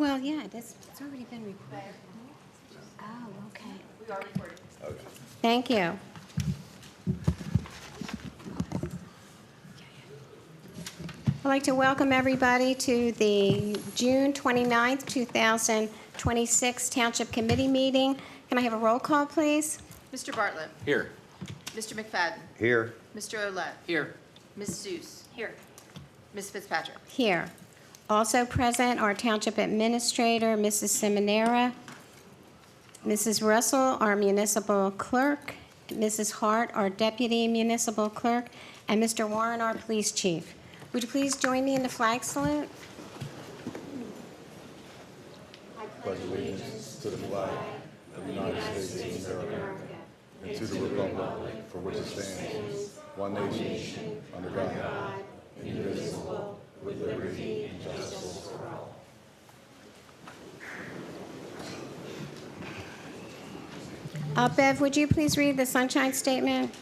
Well, yeah, it's already been recorded. Oh, okay. We are recording. Okay. Thank you. I'd like to welcome everybody to the June 29th, 2026 Township Committee meeting. Can I have a roll call, please? Mr. Bartlett. Here. Mr. McFadden. Here. Mr. Olet. Here. Ms. Seuss. Here. Ms. Fitzpatrick. Here. Also present are Township Administrator, Mrs. Simonera, Mrs. Russell, our Municipal Clerk, Mrs. Hart, our Deputy Municipal Clerk, and Mr. Warren, our Police Chief. Would you please join me in the flag salute? pledge allegiance to the flag of the United States of America and to the republic for which it stands, one nation, under God, indivisible, with liberty and justice for all. Bev, would you please read the Sunshine Statement?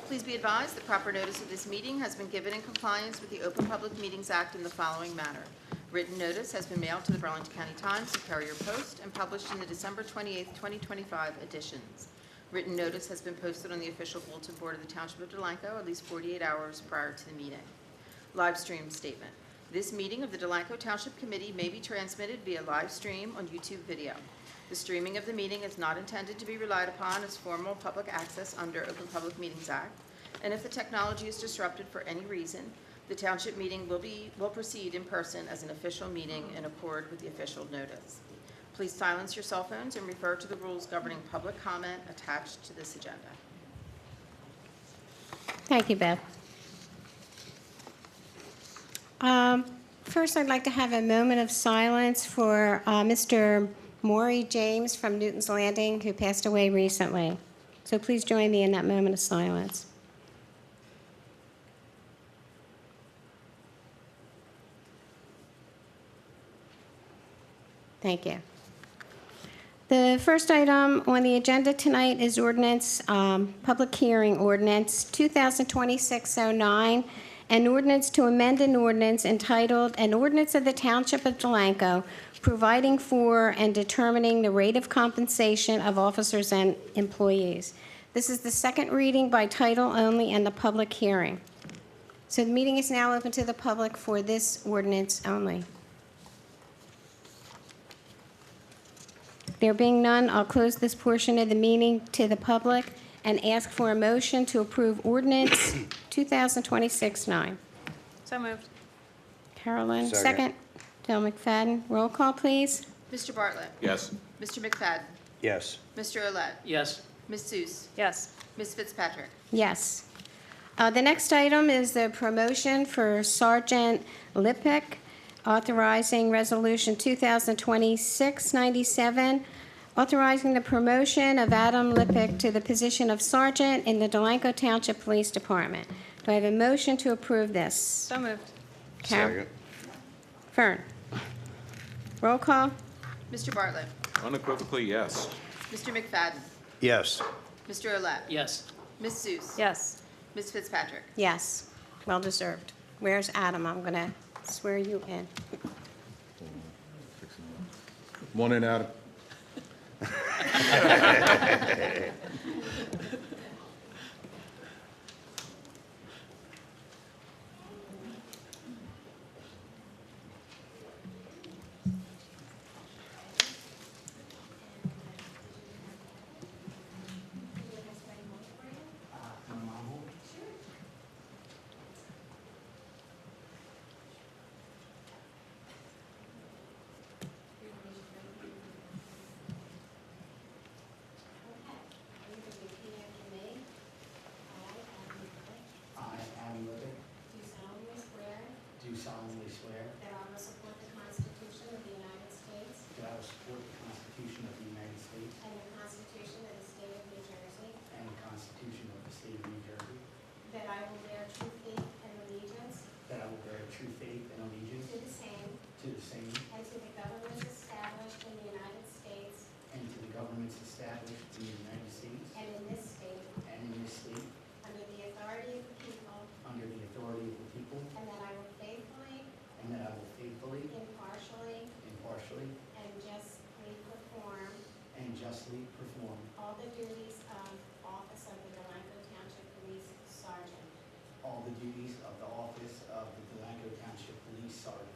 Please be advised that proper notice of this meeting has been given in compliance with the Open Public Meetings Act in the following manner. Written notice has been mailed to the Burlington County Times and Courier Post and published in the December 28, 2025 editions. Written notice has been posted on the official bulletin board of the Township of Delanco at least 48 hours prior to the meeting. Live stream statement. This meeting of the Delanco Township Committee may be transmitted via live stream on YouTube video. The streaming of the meeting is not intended to be relied upon as formal public access under Open Public Meetings Act, and if the technology is disrupted for any reason, the township meeting will proceed in person as an official meeting in accord with the official notice. Please silence your cell phones and refer to the rules governing public comment attached to this agenda. Thank you, Bev. First, I'd like to have a moment of silence for Mr. Maury James from Newton's Landing, who passed away recently. So please join me in that moment of silence. Thank you. The first item on the agenda tonight is ordinance, public hearing ordinance 2026-09, an ordinance to amend an ordinance entitled An Ordinance of the Township of Delanco providing for and determining the rate of compensation of officers and employees. This is the second reading by title only and the public hearing. So the meeting is now open to the public for this ordinance only. There being none, I'll close this portion of the meeting to the public and ask for a motion to approve ordinance 2026-9. So moved. Carolyn, Second. second. Del McFadden, roll call, please. Mr. Bartlett. Yes. Mr. McFadden. Yes. Mr. Olet. Yes. Ms. Seuss. Yes. Ms. Fitzpatrick. Yes. The next item is the promotion for Sergeant Lippick, authorizing Resolution 2026-97, authorizing the promotion of Adam Lippick to the position of Sergeant in the Delanco Township Police Department. Do I have a motion to approve this? So moved. Second. Fern. Roll call. Mr. Bartlett. Unequivocally, yes. Mr. McFadden. Yes. Mr. Olet. Yes. Ms. Seuss. Yes. Ms. Fitzpatrick. Yes. Well deserved. Where's Adam? I'm going to swear you in. Come on in, Adam. all the duties of office of the Delanco Township Police Sergeant, all the duties of the office of the Delanco Township Police Sergeant,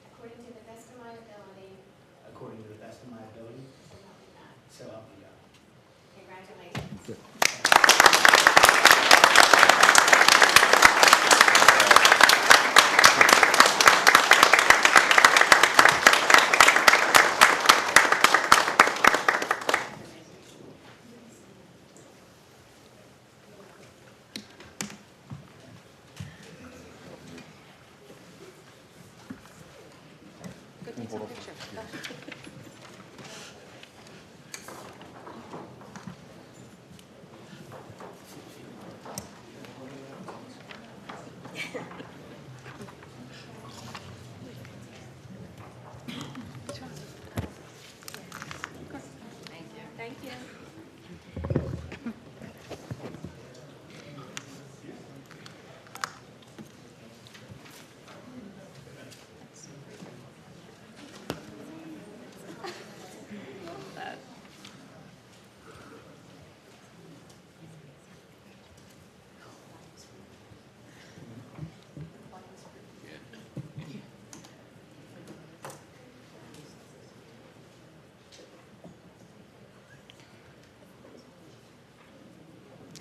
according to the best of my ability, according to the best of my ability, so help me God. so help me God. Congratulations. Go take some pictures. Thank you.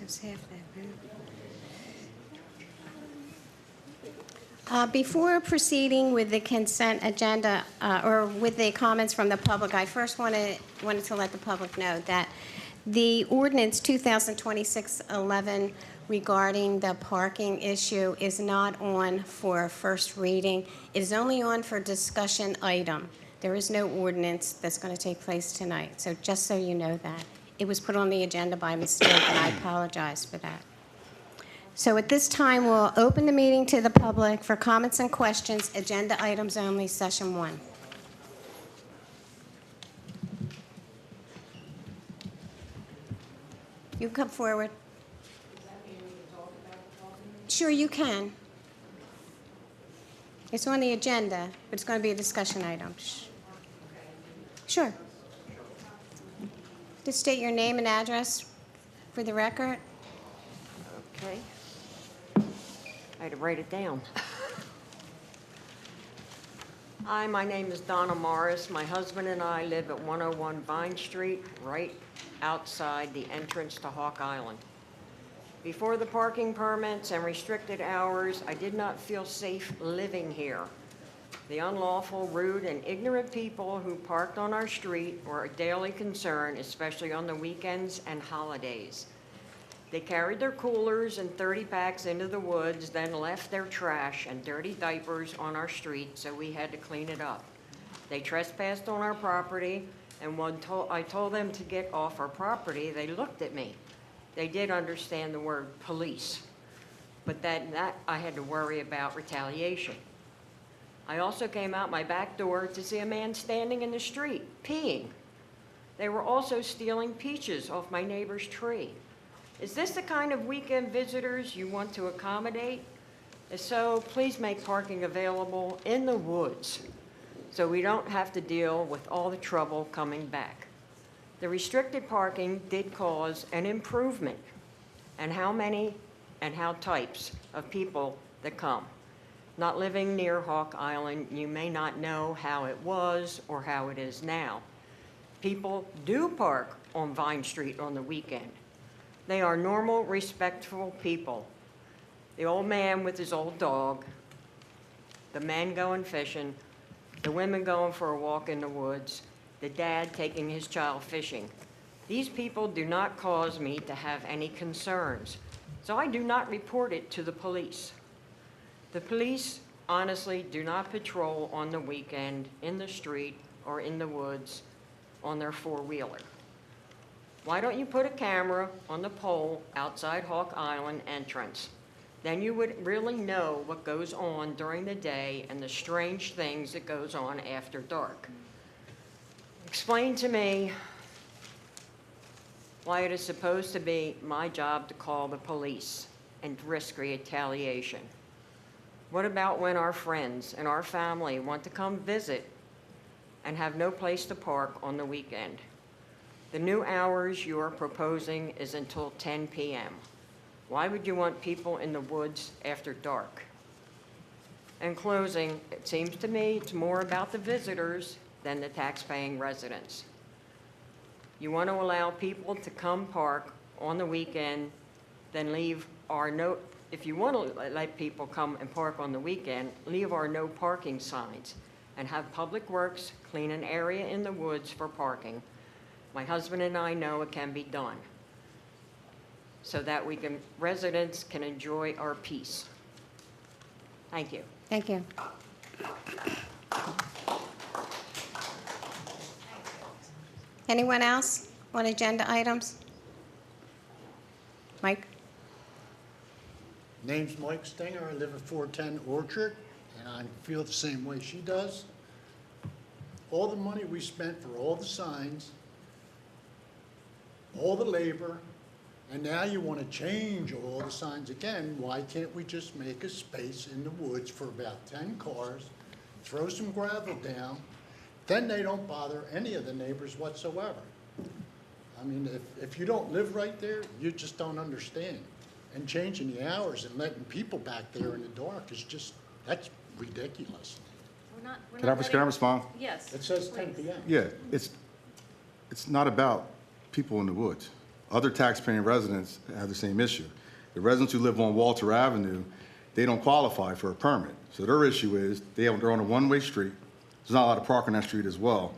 That's half that, right? Before proceeding with the consent agenda, or with the comments from the public, I first wanted to let the public know that the ordinance 2026-11 regarding the parking issue is not on for first reading. It is only on for discussion item. There is no ordinance that's going to take place tonight, so just so you know that. It was put on the agenda by mistake, and I apologize for that. So at this time, we'll open the meeting to the public for comments and questions, agenda items only, session 1. You come forward. Sure, you can. It's on the agenda, but it's going to be a discussion item. Sure. Just state your name and address for the record. Okay. I had to write it down. Hi, my name is Donna Morris. My husband and I live at 101 Vine Street, right outside the entrance to Hawk Island. Before the parking permits and restricted hours, I did not feel safe living here. The unlawful, rude, and ignorant people who parked on our street were a daily concern, especially on the weekends and holidays. They carried their coolers and 30-packs into the woods, then left their trash and dirty diapers on our street, so we had to clean it up. They trespassed on our property, and when I told them to get off our property, they looked at me. They did understand the word police, but that I had to worry about retaliation. I also came out my back door to see a man standing in the street, peeing. They were also stealing peaches off my neighbor's tree. Is this the kind of weekend visitors you want to accommodate? If so, please make parking available in the woods so we don't have to deal with all the trouble coming back. The restricted parking did cause an improvement in how many and how types of people that come. Not living near Hawk Island, you may not know how it was or how it is now. People do park on Vine Street on the weekend. They are normal, respectful people. The old man with his old dog, the men going fishing, the women going for a walk in the woods, the dad taking his child fishing. These people do not cause me to have any concerns, so I do not report it to the police. The police honestly do not patrol on the weekend in the street or in the woods on their four-wheeler. Why don't you put a camera on the pole outside Hawk Island entrance? Then you would really know what goes on during the day and the strange things that goes on after dark. Explain to me why it is supposed to be my job to call the police and risk retaliation. What about when our friends and our family want to come visit and have no place to park on the weekend? The new hours you are proposing is until 10 p.m. Why would you want people in the woods after dark? In closing, it seems to me it's more about the visitors than the tax-paying residents. You want to allow people to come park on the weekend, then leave our no, if you want to let people come and park on the weekend, leave our no parking signs and have Public Works clean an area in the woods for parking. My husband and I know it can be done so that residents can enjoy our peace. Thank you. Thank you. Anyone else on agenda items? Mike? Name's Mike Stinger. I live at 410 Orchard, and I feel the same way she does. All the money we spent for all the signs, all the labor, and now you want to change all the signs again. Why can't we just make a space in the woods for about 10 cars, throw some gravel down, then they don't bother any of the neighbors whatsoever? I mean, if you don't live right there, you just don't understand. And changing the hours and letting people back there in the dark is just, that's ridiculous. Can I respond? Yes. It says 10 please. p.m. Yeah, it's not about people in the woods. Other tax-paying residents have the same issue. The residents who live on Walter Avenue, they don't qualify for a permit. So their issue is they're on a one-way street. There's not a lot of parking on that street as well.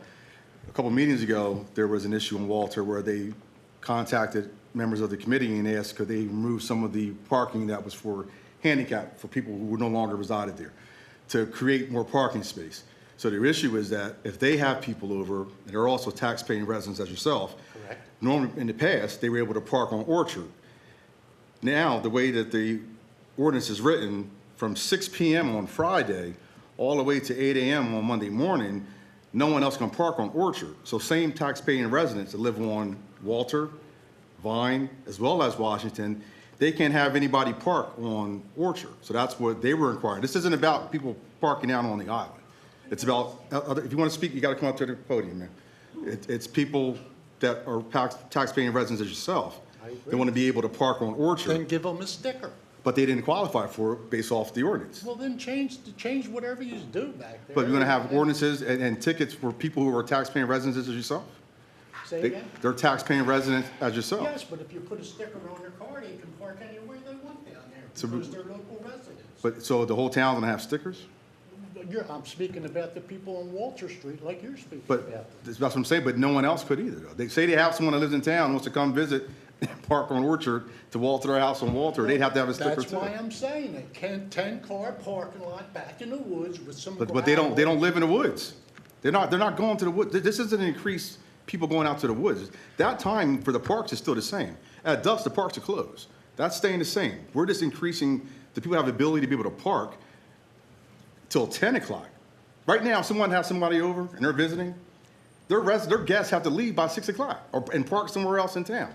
A couple meetings ago, there was an issue in Walter where they contacted members of the committee and asked could they remove some of the parking that was for handicap, for people who no longer resided there, to create more parking space. So their issue is that if they have people over, and they're also tax-paying residents as yourself, Correct. normally in the past, they were able to park on Orchard. Now, the way that the ordinance is written, from 6 p.m. on Friday all the way to 8 a.m. on Monday morning, no one else can park on Orchard. So same tax-paying residents that live on Walter, Vine, as well as Washington, they can't have anybody park on Orchard. So that's what they were inquiring. This isn't about people parking out on the island. It's about, if you want to speak, you got to come up to the podium, man. It's people that are tax-paying residents as yourself. I agree. They want to be able to park on Then Orchard, give them a sticker. but they didn't qualify for it based off the ordinance. Well, then change whatever you do back there. But you're going to have ordinances and tickets for people who are tax-paying residents as yourself? Say again? They're tax-paying residents as yourself. Yes, but if you put a sticker on their car, they can park anywhere they want down there So- because they're local residents. But, so the whole town's going to have stickers? I'm speaking about the people on Walter Street like you're speaking But about. that's what I'm saying, but no one else could either, though. They say they have someone that lives in town, wants to come visit, park on Orchard to Walter, their house on Walter, they'd have to have a sticker That's too. why I'm saying it. 10-car parking lot back in the woods with some But they don't gravel. live in the woods. They're not going to the woods. This isn't an increase people going out to the woods. That time for the parks is still the same. At dusk, the parks are closed. That's staying the same. We're just increasing the people have the ability to be able to park till 10 o'clock. Right now, if someone has somebody over and they're visiting, their guests have to leave by 6 o'clock and park somewhere else in town.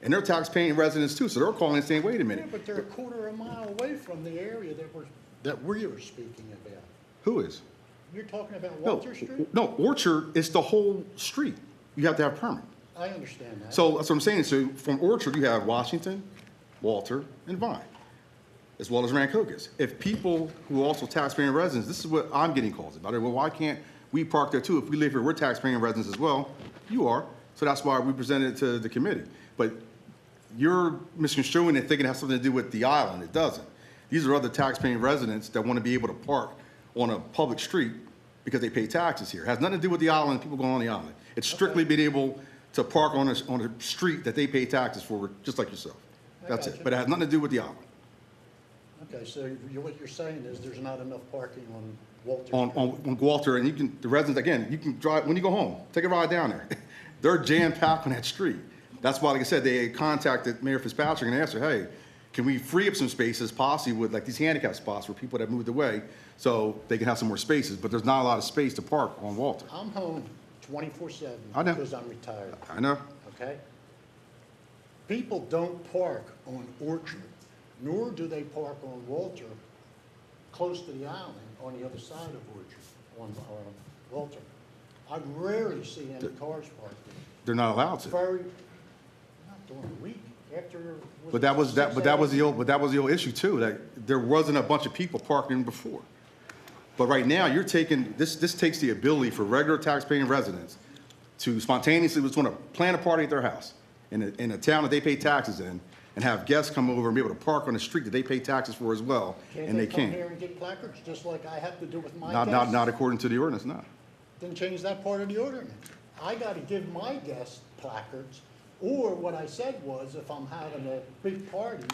And they're tax-paying residents too, so they're calling and saying, wait a Yeah, minute, but they're a quarter of a mile away from the area that we were speaking about. who is? You're talking about No, Walter Street? no, Orchard is the whole street. You have to have a permit. I understand that. So that's what I'm saying. So from Orchard, you have Washington, Walter, and Vine, as well as Rancocas. If people who are also taxpaying residents, this is what I'm getting calls about. Well, why can't we park there too? If we live here, we're taxpaying residents as well. You are. So that's why we presented it to the committee. But you're misconstruing and thinking it has something to do with the island. It doesn't. These are other taxpaying residents that want to be able to park on a public street because they pay taxes here. It has nothing to do with the island and people going on the island. It's strictly being able to park on a street that they pay taxes for, just like yourself. That's it. gotcha. But it has nothing to do with the island. Okay, so what you're saying is there's not enough parking on Walter Street? On Walter, and the residents, again, you can drive, when you go home, take a ride down there. They're jam-packed on that street. That's why, like I said, they contacted Mayor Fitzpatrick and asked her, hey, can we free up some spaces, possibly with like these handicap spots for people that moved away, so they can have some more spaces, but there's not a lot of space to park on Walter. I'm home 24/7 I know. because I'm retired, I know. okay? People don't park on Orchard, nor do they park on Walter, close to the island, on the other side of Orchard, on Walter. I rarely see any cars parked there. They're not allowed to. Very, not during the week, after. But that was, that, 6 but that was a.m.? the old issue too, that there wasn't a bunch of people parking before. But right now, you're taking, this takes the ability for regular taxpaying residents to spontaneously just want to plan a party at their house in a town that they pay taxes in, and have guests come over and be able to park on the street that they pay taxes for as well, and they Come can't. here and get placards, just like I have to do with my Not, guests? not according to the ordinance, no. Then change that part of the ordinance. I gotta give my guests placards, or what I said was, if I'm having a big party,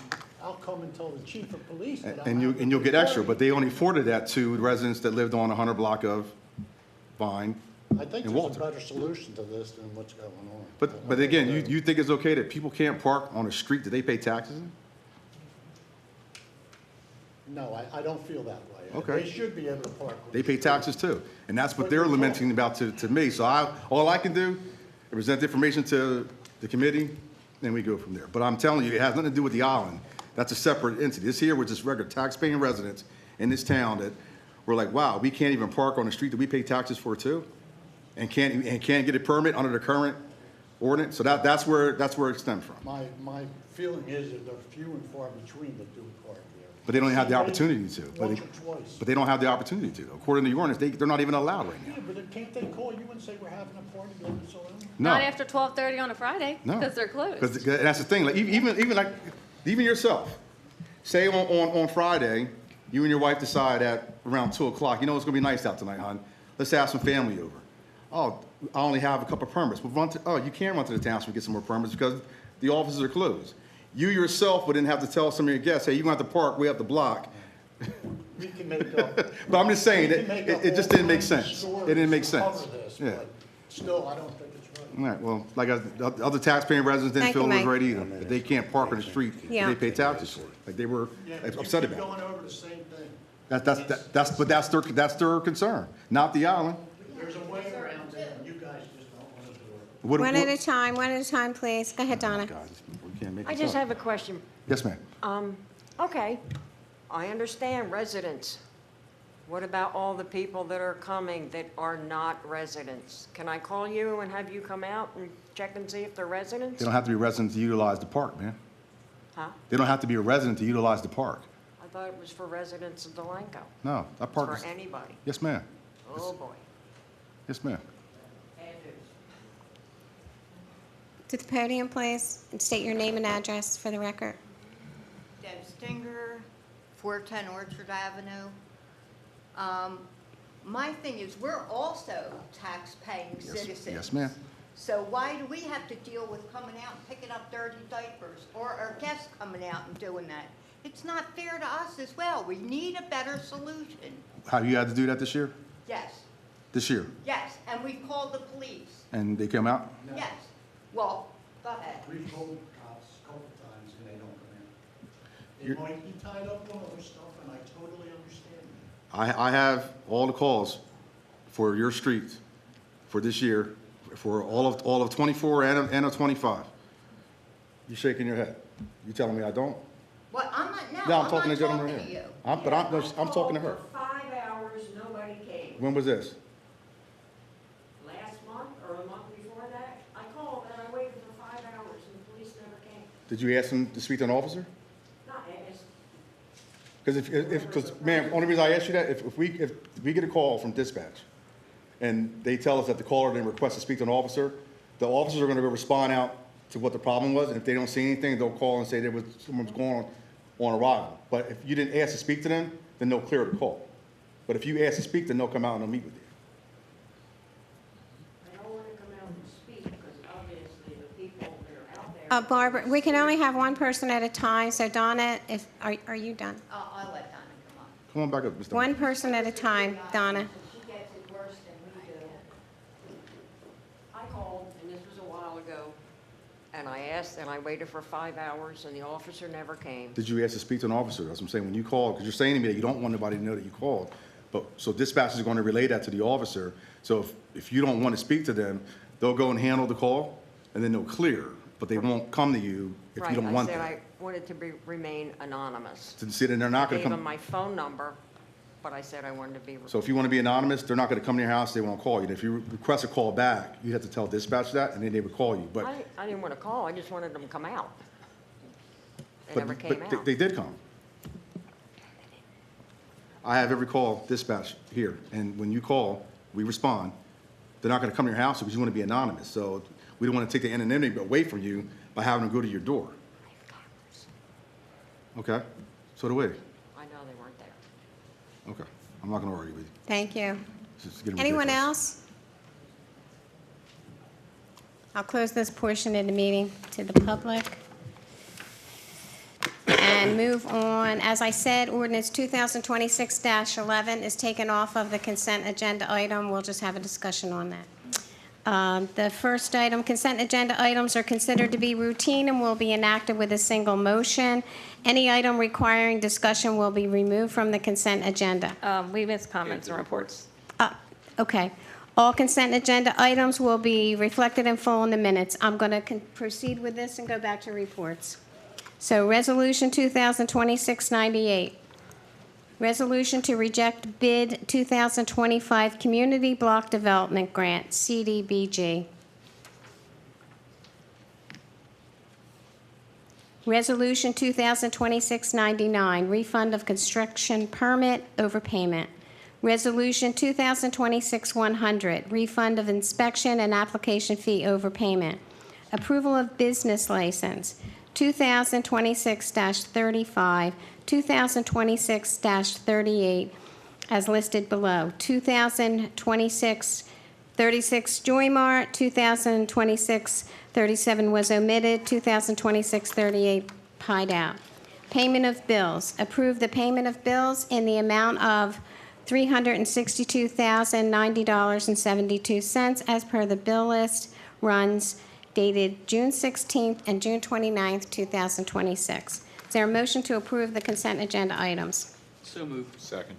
I'll come and tell the chief of police that I'm having a And you'll big get extra, party. but they only afforded that to residents that lived on 100 block of Vine. I think and there's Walter. a better solution to this than what's going on. But again, you think it's okay that people can't park on a street that they pay taxes in? No, I don't feel that way. Okay. They should be able to park. They pay taxes too, and that's what they're lamenting about to me. So all I can do is present the information to the committee, and we go from there. But I'm telling you, it has nothing to do with the island. That's a separate entity. This here, we're just regular tax-paying residents in this town that we're like, wow, we can't even park on the street that we pay taxes for too, and can't get a permit under the current ordinance. So that's where it stems from. My feeling is that they're few and far between that do park there. But they don't have the opportunity to. Once or twice. But they don't have the opportunity to. According to the ordinance, they're not even allowed right now. Yeah, but can't they call you and say we're having a party, let us alone? No. Not after 12:30 on a Friday, No. because they're closed. Because that's the thing, like, even yourself, say on Friday, you and your wife decide at around 2 o'clock, you know, it's gonna be nice out tonight, hon, let's have some family over. Oh, I only have a couple of permits, but you can run to the township and get some more permits because the offices are closed. You yourself would then have to tell some of your guests, hey, you're gonna have to park way up the block. We can make up. But I'm just saying, we can make up it just all didn't make kinds of sense. stories It didn't make to sense. cover this, Yeah. but Still, I don't think it's right. All right, well, like the other taxpaying residents didn't Thank you, feel it was Mike. right either. That they can't park on the street that Yeah. they pay taxes for. Like they were upset You keep about it. going over the same thing. But that's their concern, not the island. There's a way around it, and you guys just don't want to do it. What- One what- at a time, please. Go ahead, Donna. God, we can't make I this just up. have a question. Yes, ma'am. Okay, I understand residents. What about all the people that are coming that are not residents? Can I call you and have you come out and check and see if they're residents? They don't have to be a resident to utilize the park, man. Huh? They don't have to be a resident to utilize the park. I thought it was for residents of Delanco. No, that park For is, anybody. yes, ma'am. Oh, boy. Yes, ma'am. To the podium, please, and state your name and address for the record. Deb Stinger, 410 Orchard Avenue. My thing is, we're also tax-paying citizens. Yes, ma'am. So why do we have to deal with coming out and picking up dirty diapers, or our guests coming out and doing that? It's not fair to us as well. We need a better solution. Have you had to do that this year? Yes, This year? yes, and we called the police. And they come out? Yes. Well, go ahead. We've told cops a couple times and they don't come in. They might be tied up on other stuff, and I totally understand that. I have all the calls for your street for this year, for all of 24 and of 25. You shaking your head. You telling me I don't? What, I'm not, no, No, I'm I'm talking to not the gentleman talking right to here. you. I'm talking to her. For 5 hours, nobody came. When was this? Last month or a month before that, I called and I waited for 5 hours and the police never came. Did you ask them to speak to an officer? Not asked. Because ma'am, only reason I asked you that, if we get a call from dispatch and they tell us that the caller didn't request to speak to an officer, the officers are gonna go respond out to what the problem was, and if they don't see anything, they'll call and say there was, someone's going on arrival. But if you didn't ask to speak to them, then they'll clear the call. But if you ask to speak, then they'll come out and they'll meet with you. I don't want to come out and speak because obviously the people that are out there. Barbara, we can only have one person at a time, so Donna, are you done? I'll let Donna come on. Come on back up, Mr. One person at a time, Donna. She gets it worse than we do. I called, and this was a while ago, and I asked, and I waited for 5 hours, and the officer never came. Did you ask to speak to an officer? That's what I'm saying. When you called, because you're saying to me that you don't want anybody to know that you called. But, so dispatch is going to relay that to the officer. So if you don't want to speak to them, they'll go and handle the call, and then they'll clear. But they won't come to you if you don't want Right, I them. said I wanted to remain anonymous. To see that they're not I going gave to him come. my phone number, but I said I wanted to be. So if you want to be anonymous, they're not going to come to your house, they won't call you. And if you request a call back, you have to tell dispatch that, and then they would call you. But I didn't want to call, I just wanted them to come out. They never came but out. they did come. I have every call dispatch here, and when you call, we respond. They're not going to come to your house because you want to be anonymous. So we don't want to take the anonymity away from you by having them go to your door. Okay? So do we. I know they weren't there. Okay. I'm not going to argue with you. Thank you. It's just getting Anyone ridiculous. else? I'll close this portion of the meeting to the public. And move on. As I said, ordinance 2026-11 is taken off of the consent agenda item. We'll just have a discussion on that. The first item, consent agenda items are considered to be routine and will be enacted with a single motion. Any item requiring discussion will be removed from the consent agenda. We missed comments and reports. Okay. All consent agenda items will be reflected in full in the minutes. I'm going to proceed with this and go back to reports. So Resolution 2026-98. Resolution to reject bid 2025 Community Block Development Grant, CDBG. Resolution 2026-99, refund of construction permit overpayment. Resolution 2026-100, refund of inspection and application fee overpayment. Approval of business license. 2026-35, 2026-38, as listed below. 2026-36 Joy Mart, 2026-37 was omitted, 2026-38 pied out. Payment of bills. Approve the payment of bills in the amount of $362,090.72 as per the bill list runs dated June 16th and June 29th, 2026. Is there a motion to approve the consent agenda items? So moved. Second.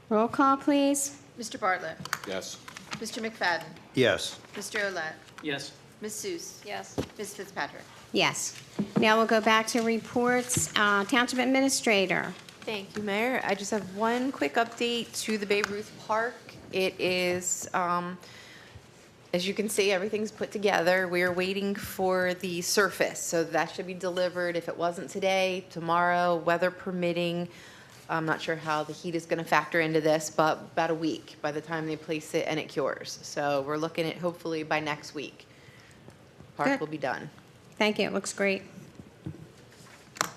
Roll call, please. Mr. Bartlett. Yes. Mr. McFadden. Yes. Mr. Olet. Yes. Ms. Seuss. Yes. Ms. Fitzpatrick. Yes. Now we'll go back to reports. Township Administrator. Thank you, Mayor. I just have one quick update to the Babe Ruth Park. It is, as you can see, everything's put together. We are waiting for the surface, so that should be delivered. If it wasn't today, tomorrow, weather permitting. I'm not sure how the heat is going to factor into this, but about a week by the time they place it and it cures. So we're looking at hopefully by next week, park Good. will be done. Thank you. It looks great.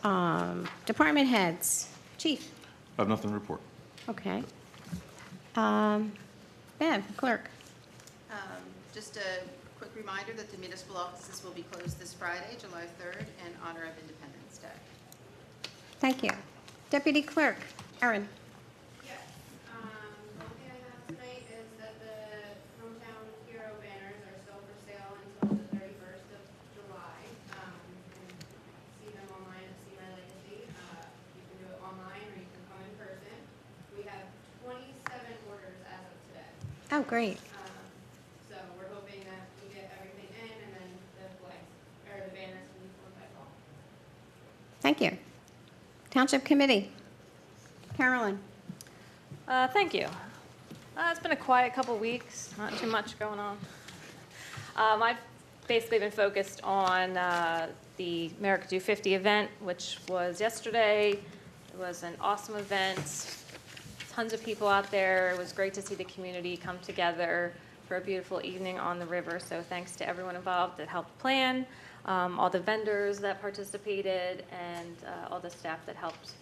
Department heads. Chief. I have nothing to report. Okay. Bev, clerk. Just a quick reminder that the municipal offices will be closed this Friday, July 3rd, in honor of Independence Day. Thank you. Deputy Clerk, Erin. Yes, the only thing I have tonight is that the hometown hero banners are still for sale until the 31st of July. You can see them online at See My Legacy. You can do it online or you can come in person. We have 27 orders as of today. Oh, great. So we're hoping that we get everything in and then the flags, or the banners will be flown by fall. Thank you. Township Committee. Carolyn. Thank you. It's been a quiet couple weeks, not too much going on. I've basically been focused on the America Do 50 event, which was yesterday. It was an awesome event. Tons of people out there. It was great to see the community come together for a beautiful evening on the river. So thanks to everyone involved that helped plan, all the vendors that participated, and all the staff that helped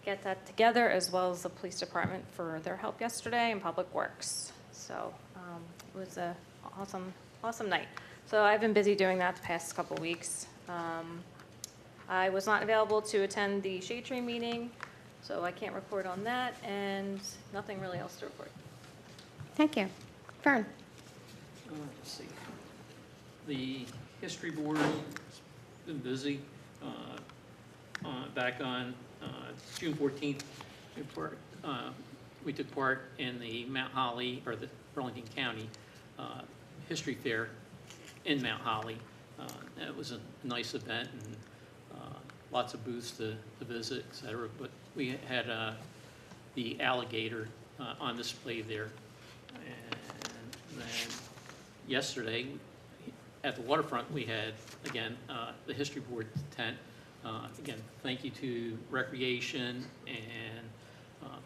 get that together, as well as the police department for their help yesterday and Public Works. So it was an awesome night. So I've been busy doing that the past couple weeks. I was not available to attend the Shade Tree meeting, so I can't report on that, and nothing really else to report. Thank you. Fern. Let's see. The history board has been busy. Back on June 14th, we took part in the Mount Holly, or the Burlington County History Fair in Mount Holly. It was a nice event and lots of booths to visit, et cetera. But we had the alligator on display there. And then yesterday, at the waterfront, we had, again, the History Board tent. Again, thank you to Recreation and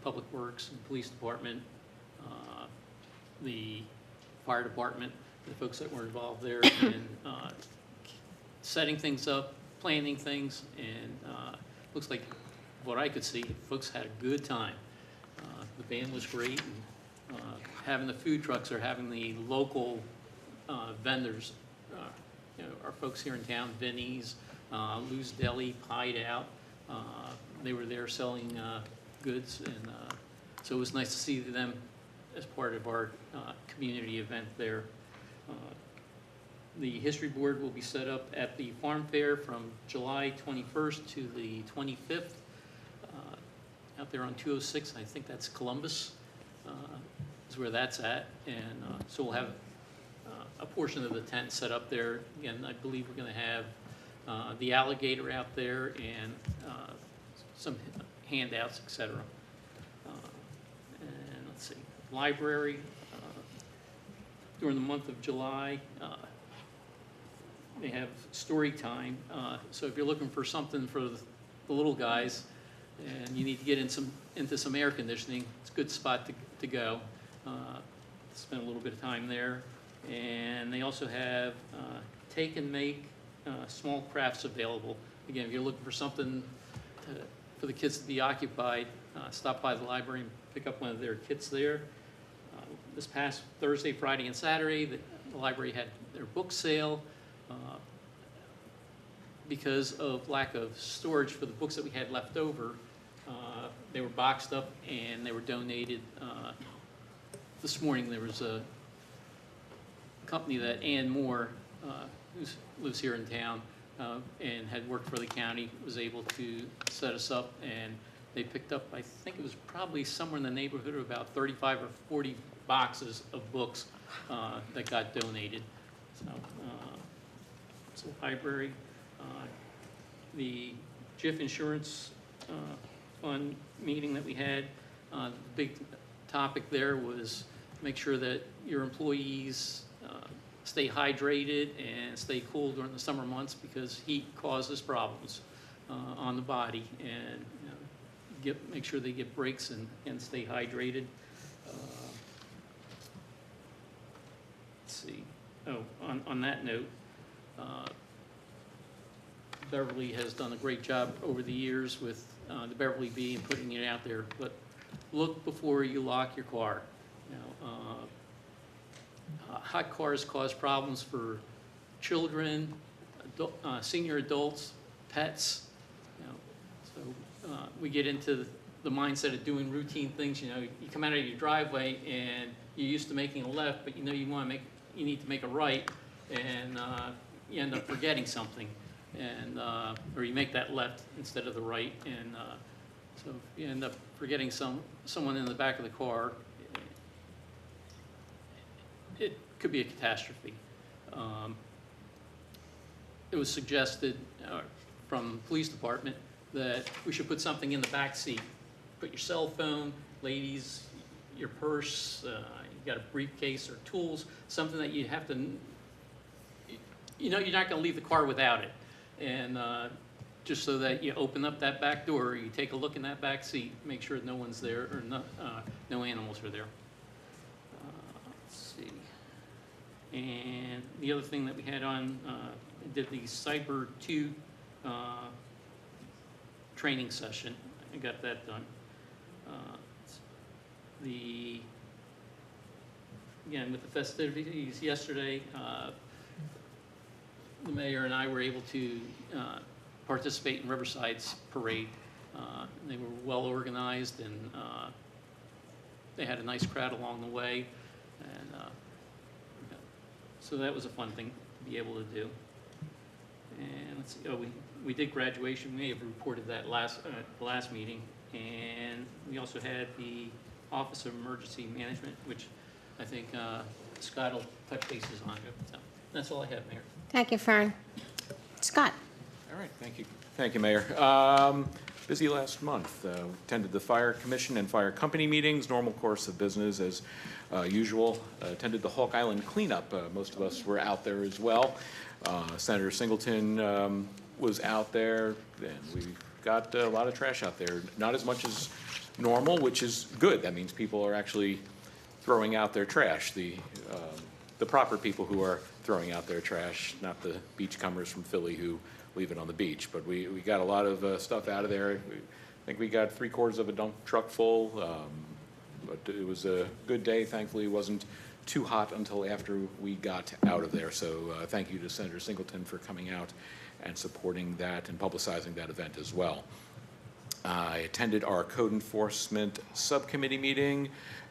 Public Works and Police Department, the Fire Department, the folks that were involved there in setting things up, planning things, and looks like what I could see, folks had a good time. The band was great, and having the food trucks or having the local vendors, our folks here in town, Vinnie's, Lou's Deli, Pied Out, they were there selling goods, and so it was nice to see them as part of our community event there. The History Board will be set up at the Farm Fair from July 21st to the 25th, out there on 206, I think that's Columbus, is where that's at, and so we'll have a portion of the tent set up there. Again, I believe we're going to have the alligator out there and some handouts, etc. And let's see, library, during the month of July, they have story time. So if you're looking for something for the little guys and you need to get into some air conditioning, it's a good spot to go. Spend a little bit of time there. And they also have take and make small crafts available. Again, if you're looking for something for the kids to be occupied, stop by the library and pick up one of their kits there. This past Thursday, Friday, and Saturday, the library had their book sale. Because of lack of storage for the books that we had left over, they were boxed up and they were donated. This morning there was a company that Ann Moore, who lives here in town and had worked for the county, was able to set us up, and they picked up, I think it was probably somewhere in the neighborhood of about 35 or 40 boxes of books that got donated. So library, the JIF insurance fund meeting that we had, the big topic there was make sure that your employees stay hydrated and stay cool during the summer months, because heat causes problems on the body, and make sure they get breaks and stay hydrated. Let's see. Oh, on that note, Beverly has done a great job over the years with the Beverly Bee and putting it out there, but look before you lock your car. Hot cars cause problems for children, senior adults, pets. So we get into the mindset of doing routine things. You come out of your driveway and you're used to making a left, but you need to make a right, and you end up forgetting something, and or you make that left instead of the right, and so you end up forgetting someone in the back of the car. It could be a catastrophe. It was suggested from the police department that we should put something in the back seat. Put your cell phone, ladies, your purse, you got a briefcase or tools, something that you have to, you're not going to leave the car without it. And just so that you open up that back door, you take a look in that back seat, make sure no one's there, or no animals are there. Let's see. And the other thing that we had on, did the Cyber 2 training session. I got that done. Again, with the festivities yesterday, the mayor and I were able to participate in Riverside's parade. They were well organized, and they had a nice crowd along the way, and so that was a fun thing to be able to do. And let's see, we did graduation. We may have reported that last meeting, and we also had the Office of Emergency Management, which I think Scott will touch bases on. So that's all I have, Mayor. Thank you, Fern. Scott? All right, thank you. Thank you, Mayor. Busy last month. Attended the Fire Commission and Fire Company meetings, normal course of business as usual. Attended the Hawk Island cleanup. Most of us were out there as well. Senator Singleton was out there, and we got a lot of trash out there. Not as much as normal, which is good. That means people are actually throwing out their trash. The proper people who are throwing out their trash, not the beachcombers from Philly who leave it on the beach. But we got a lot of stuff out of there. I think we got 3/4 of a dump truck full. But it was a good day. Thankfully, it wasn't too hot until after we got out of there. So thank you to Senator Singleton for coming out and supporting that and publicizing that event as well. I attended our Code Enforcement Subcommittee meeting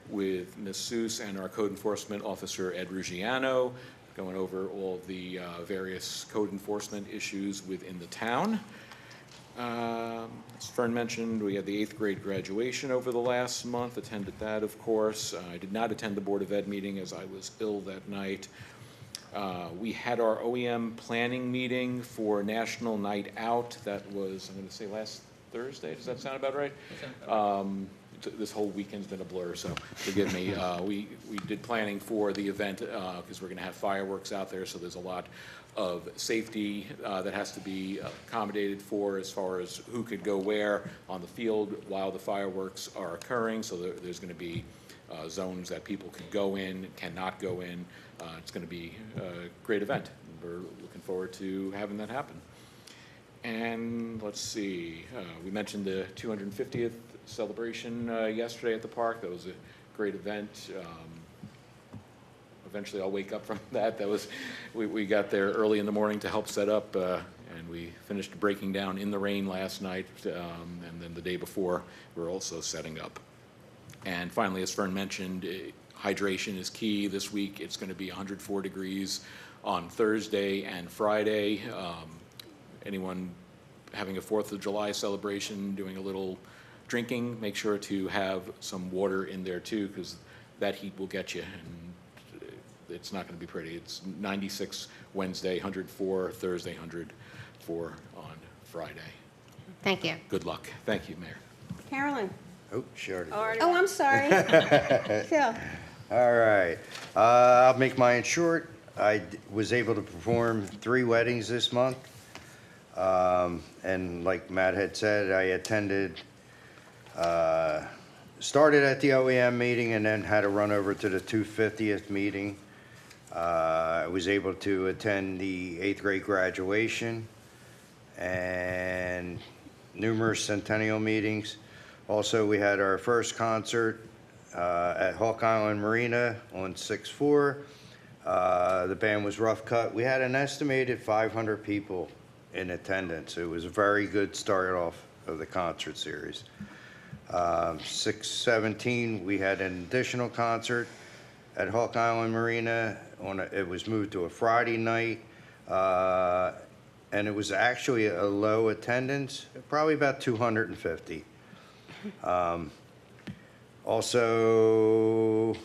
with Ms. Seuss and our Code Enforcement Officer Ed Ruggiano, going over all the various code enforcement issues within the town. As Fern mentioned, we had the 8th grade graduation over the last month, attended that, of course. I did not attend the Board of Ed meeting as I was ill that night. We had our OEM planning meeting for National Night Out. That was, I'm going to say, last Thursday. Does that sound about right? This whole weekend's been a blur, so forgive me. We did planning for the event because we're going to have fireworks out there, so there's a lot of safety that has to be accommodated for as far as who could go where on the field while the fireworks are occurring. So there's going to be zones that people can go in, cannot go in. It's going to be a great event. We're looking forward to having that happen. And let's see, we mentioned the 250th celebration yesterday at the park. That was a great event. Eventually I'll wake up from that. We got there early in the morning to help set up, and we finished breaking down in the rain last night, and then the day before we were also setting up. And finally, as Fern mentioned, hydration is key. This week it's going to be 104 degrees on Thursday and Friday. Anyone having a 4th of July celebration, doing a little drinking, make sure to have some water in there too, because that heat will get you, and it's not going to be pretty. It's 96 Wednesday, 104 Thursday, 104 on Friday. Thank you. Good luck. Thank you, Mayor. Carolyn? Oh, sure. Oh, I'm sorry. Phil? All right. I'll make mine short. I was able to perform 3 weddings this month. And like Matt had said, I attended, started at the OEM meeting and then had to run over to the 250th meeting. I was able to attend the 8th grade graduation and numerous centennial meetings. Also, we had our first concert at Hawk Island Marina on 6/4. The band was Rough Cut. We had an estimated 500 people in attendance. It was a very good start off of the concert series. 6/17, we had an additional concert at Hawk Island Marina. It was moved to a Friday night, and it was actually a low attendance, probably about 250. Also,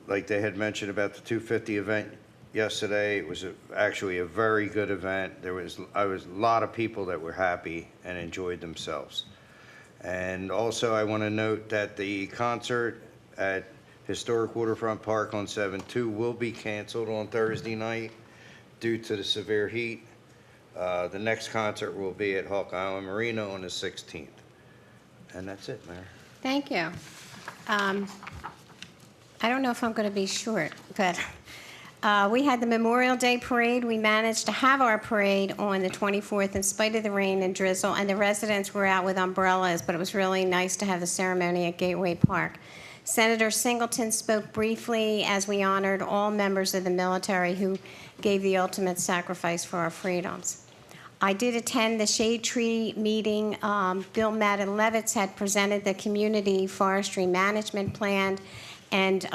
like they had mentioned about the 250 event yesterday, it was actually a very good event. There was a lot of people that were happy and enjoyed themselves. And also, I want to note that the concert at Historic Waterfront Park on 7/2 will be canceled on Thursday night due to the severe heat. The next concert will be at Hawk Island Marina on the 16th. And that's it, Mayor. Thank you. I don't know if I'm going to be short, but we had the Memorial Day Parade. We managed to have our parade on the 24th in spite of the rain and drizzle, and the residents were out with umbrellas, but it was really nice to have the ceremony at Gateway Park. Senator Singleton spoke briefly as we honored all members of the military who gave the ultimate sacrifice for our freedoms. I did attend the Shade Tree meeting. Bill Madden-Levitz had presented the Community Forestry Management Plan, and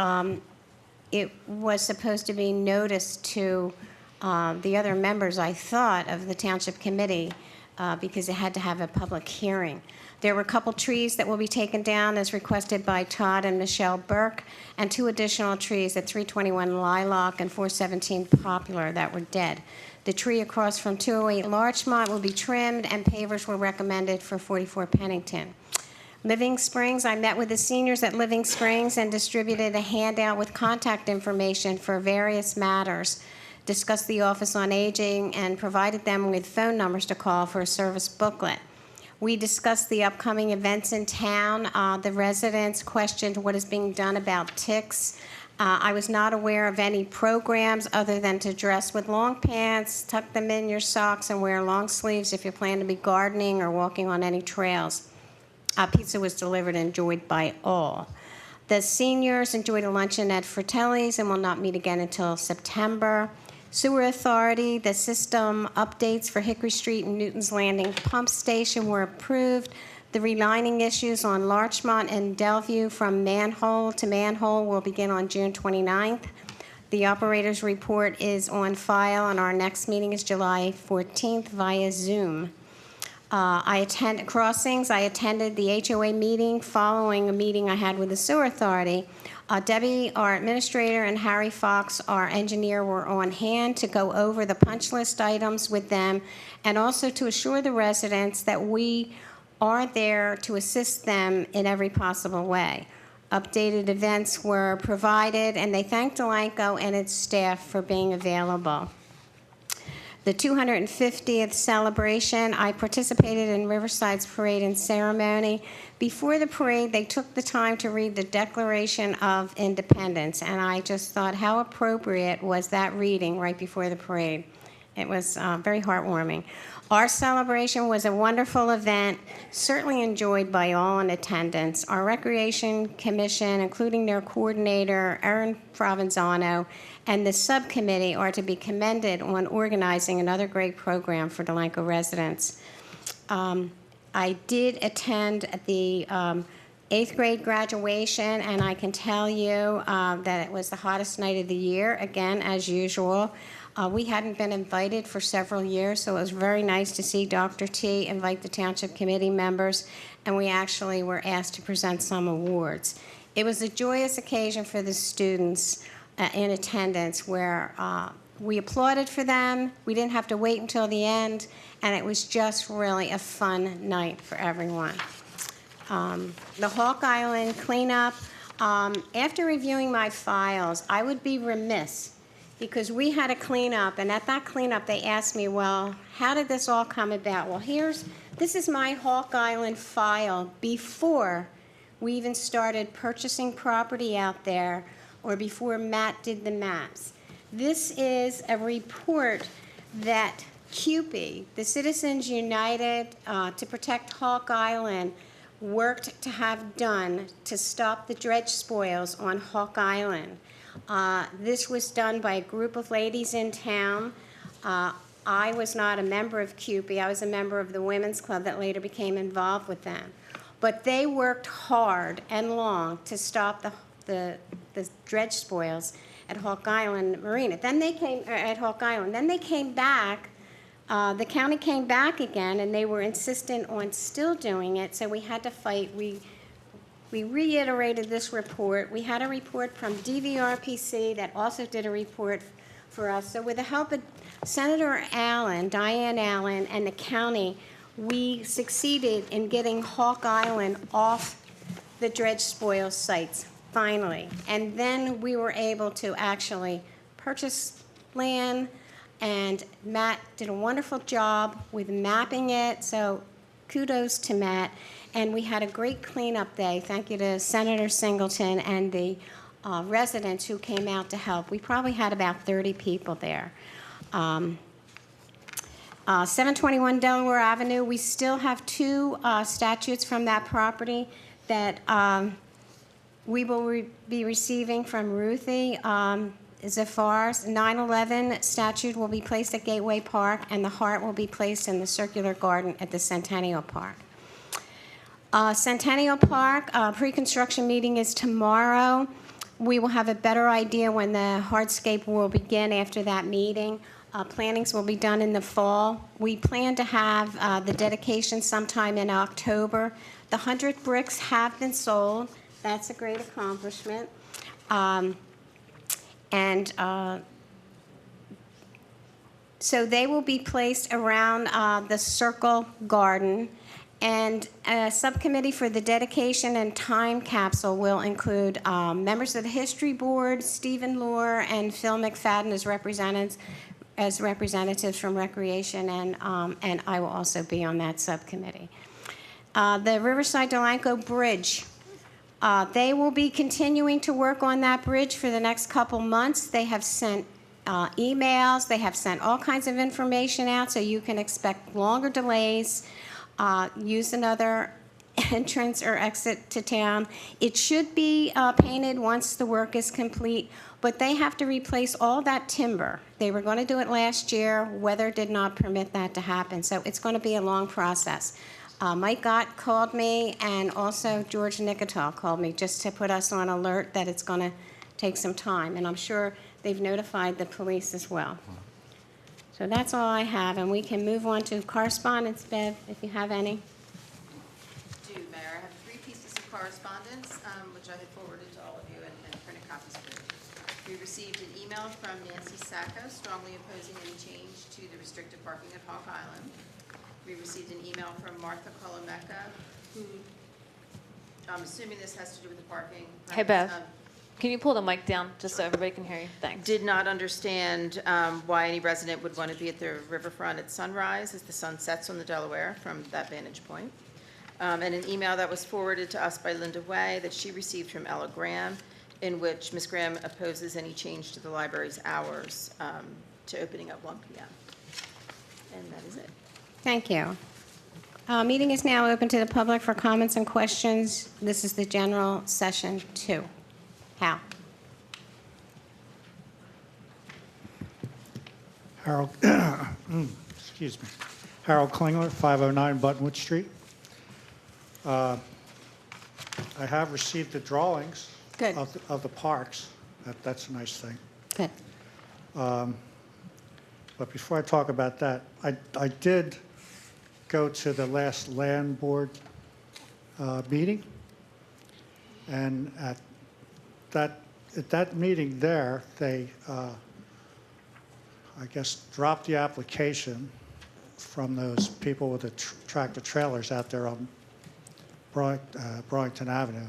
it was supposed to be noticed to the other members, I thought, of the Township Committee because it had to have a public hearing. There were a couple trees that will be taken down as requested by Todd and Michelle Burke, and 2 additional trees at 321 Lilac and 417 Poplar that were dead. The tree across from 208 Larchmont will be trimmed, and pavers were recommended for 44 Pennington. Living Springs, I met with the seniors at Living Springs and distributed a handout with contact information for various matters, discussed the Office on Aging, and provided them with phone numbers to call for a service booklet. We discussed the upcoming events in town. The residents questioned what is being done about ticks. I was not aware of any programs other than to dress with long pants, tuck them in your socks, and wear long sleeves if you plan to be gardening or walking on any trails. Pizza was delivered and enjoyed by all. The seniors enjoyed a luncheon at Fratelli's and will not meet again until September. Sewer Authority, the system updates for Hickory Street and Newton's Landing Pump Station were approved. The relining issues on Larchmont and Delview from manhole to manhole will begin on June 29th. The operator's report is on file, and our next meeting is July 14th via Zoom. I attended the HOA meeting following a meeting I had with the Sewer Authority. Debbie, our administrator, and Harry Fox, our engineer, were on hand to go over the punch list items with them and also to assure the residents that we are there to assist them in every possible way. Updated events were provided, and they thanked Delanco and its staff for being available. The 250th celebration, I participated in Riverside's parade and ceremony. Before the parade, they took the time to read the Declaration of Independence, and I just thought how appropriate was that reading right before the parade. It was very heartwarming. Our celebration was a wonderful event, certainly enjoyed by all in attendance. Our Recreation Commission, including their coordinator, Erin Provenzano, and the subcommittee are to be commended on organizing another great program for Delanco residents. I did attend the 8th grade graduation, and I can tell you that it was the hottest night of the year, again, as usual. We hadn't been invited for several years, so it was very nice to see Dr. T invite the Township Committee members, and we actually were asked to present some awards. It was a joyous occasion for the students in attendance where we applauded for them. We didn't have to wait until the end, and it was just really a fun night for everyone. The Hawk Island cleanup, after reviewing my files, I would be remiss because we had a cleanup, and at that cleanup they asked me, well, how did this all come about? Well, this is my Hawk Island file before we even started purchasing property out there or before Matt did the maps. This is a report that CUPE, the Citizens United to Protect Hawk Island, worked to have done to stop the dredge spoils on Hawk Island. This was done by a group of ladies in town. I was not a member of CUPE. I was a member of the Women's Club that later became involved with them. But they worked hard and long to stop the dredge spoils at Hawk Island Marina. Then they came at Hawk Island. Then they came back. The county came back again, and they were insistent on still doing it. So we had to fight. We reiterated this report. We had a report from DVRPC that also did a report for us. So with the help of Senator Allen, Diane Allen, and the county, we succeeded in getting Hawk Island off the dredge spoil sites, finally. And then we were able to actually purchase land, and Matt did a wonderful job with mapping it, so kudos to Matt. And we had a great cleanup day. Thank you to Senator Singleton and the residents who came out to help. We probably had about 30 people there. 721 Delaware Avenue, we still have two statutes from that property that we will be receiving from Ruthie Zafar's. 9/11 statute will be placed at Gateway Park, and the heart will be placed in the circular garden at the Centennial Park. Centennial Park, pre-construction meeting is tomorrow. We will have a better idea when the hardscape will begin after that meeting. Plantings will be done in the fall. We plan to have the dedication sometime in October. The 100 bricks have been sold. That's a great accomplishment. So they will be placed around the Circle Garden. And a subcommittee for the dedication and time capsule will include members of the History Board, Stephen Lohr, and Phil McFadden as representatives from Recreation, and I will also be on that subcommittee. The Riverside Delanco Bridge. They will be continuing to work on that bridge for the next couple months. They have sent emails. They have sent all kinds of information out, so you can expect longer delays. Use another entrance or exit to town. It should be painted once the work is complete, but they have to replace all that timber. They were going to do it last year. Weather did not permit that to happen, so it's going to be a long process. Mike Gott called me, and also George Nicotol called me just to put us on alert that it's going to take some time, and I'm sure they've notified the police as well. So that's all I have, and we can move on to correspondence, Bev, if you have any. Mayor, I have 3 pieces of correspondence, which I had forwarded to all of you and printed copies of it. We received an email from Nancy Sacco strongly opposing any change to the restricted parking at Hawk Island. We received an email from Martha Colomecca, who, I'm assuming this has to do with the parking. Hey, Bev. Can you pull the mic down just so everybody can hear you? Thanks. Did not understand why any resident would want to be at the riverfront at sunrise as the sun sets on the Delaware from that vantage point. And an email that was forwarded to us by Linda Way that she received from Ella Graham, in which Ms. Graham opposes any change to the library's hours to opening at 1 p.m. And that is it. Thank you. Meeting is now open to the public for comments and questions. This is the general session 2. Hal. Harold, excuse me. Harold Klingler, 509 Buttonwood Street. I have received the drawings Good. of the parks. That's a nice thing. Good. But before I talk about that, I did go to the last land board meeting, and at that meeting there, they, I guess, dropped the application from those people with the tractor trailers out there on Burlington Avenue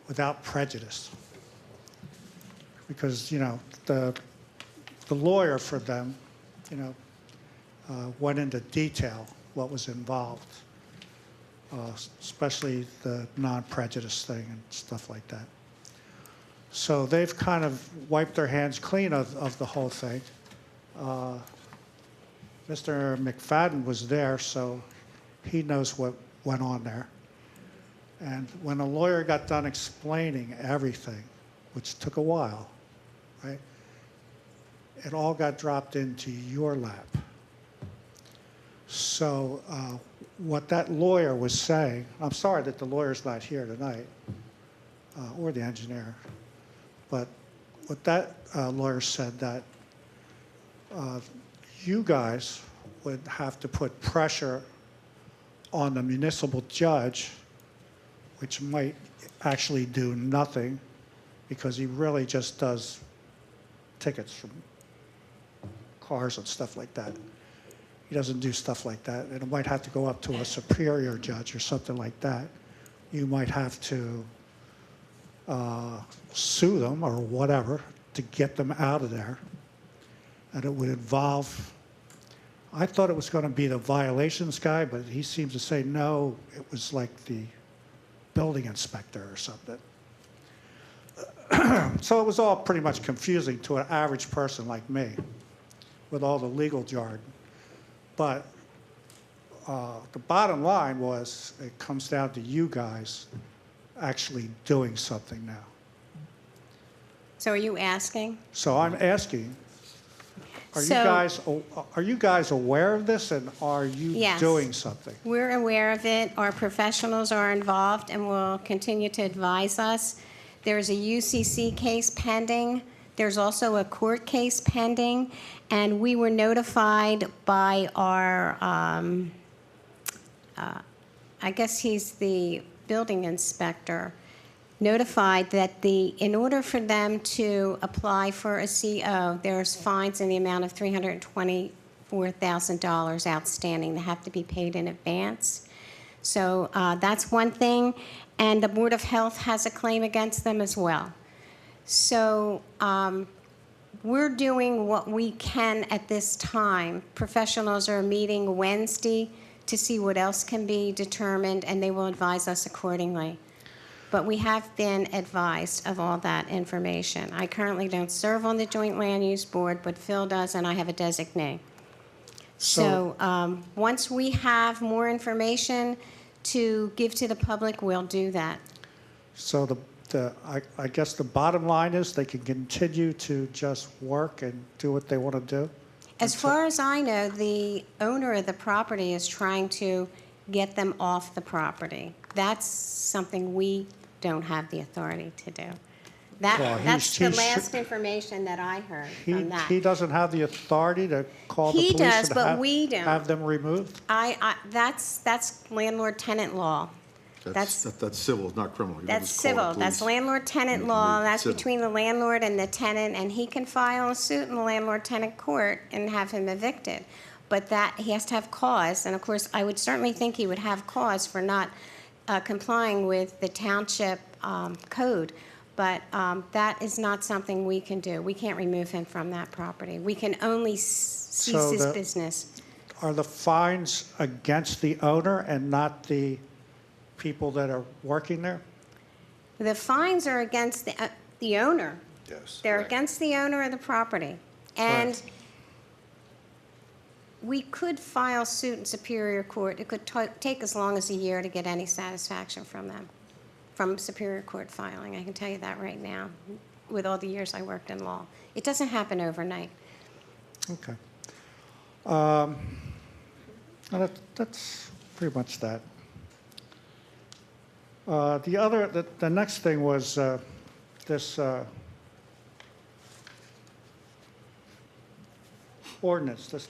without prejudice. Because, you know, the lawyer for them, you know, went into detail what was involved. Especially the non-prejudice thing and stuff like that. So they've kind of wiped their hands clean of the whole thing. Mr. McFadden was there, so he knows what went on there. And when the lawyer got done explaining everything, which took a while, right, it all got dropped into your lap. So what that lawyer was saying, I'm sorry that the lawyer's not here tonight, or the engineer, but what that lawyer said that you guys would have to put pressure on the municipal judge, which might actually do nothing because he really just does tickets from cars and stuff like that. He doesn't do stuff like that. And it might have to go up to a superior judge or something like that. You might have to sue them or whatever to get them out of there. And it would involve, I thought it was going to be the violations guy, but he seems to say no, it was like the building inspector or something. So it was all pretty much confusing to an average person like me with all the legal jargon. But the bottom line was it comes down to you guys actually doing something now. So are you asking? So I'm asking, are you guys aware of this, and are you Yes. doing something? We're aware of it. Our professionals are involved and will continue to advise us. There's a UCC case pending. There's also a court case pending, and we were notified by our, I guess he's the building inspector, notified that in order for them to apply for a CO, there's fines in the amount of $324,000 outstanding that have to be paid in advance. So that's one thing, and the Board of Health has a claim against them as well. So we're doing what we can at this time. Professionals are meeting Wednesday to see what else can be determined, and they will advise us accordingly. But we have been advised of all that information. I currently don't serve on the Joint Land Use Board, but Phil does, and I have a designee. So once we have more information to give to the public, we'll do that. So I guess the bottom line is they can continue to just work and do what they want to do? As far as I know, the owner of the property is trying to get them off the property. That's something we don't have the authority to do. That's the last information that I heard from that. He doesn't have the authority to call the He police does, and but we don't. have them removed? That's landlord-tenant law. That's civil, it's not criminal. You That's just call the civil. That's police. landlord-tenant Yeah, law. yeah, That's civil. between the landlord and the tenant, and he can file a suit in the landlord-tenant court and have him evicted. But that, he has to have cause, and of course, I would certainly think he would have cause for not complying with the township code. But that is not something we can do. We can't remove him from that property. We can only cease his business. Are the fines against the owner and not the people that are working there? The fines are against the owner. Yes. They're right. against the owner of the property. And Right. we could file suit in Superior Court. It could take as long as a year to get any satisfaction from them, from Superior Court filing. I can tell you that right now, with all the years I worked in law. It doesn't happen overnight. Okay. That's pretty much that. The next thing was this ordinance.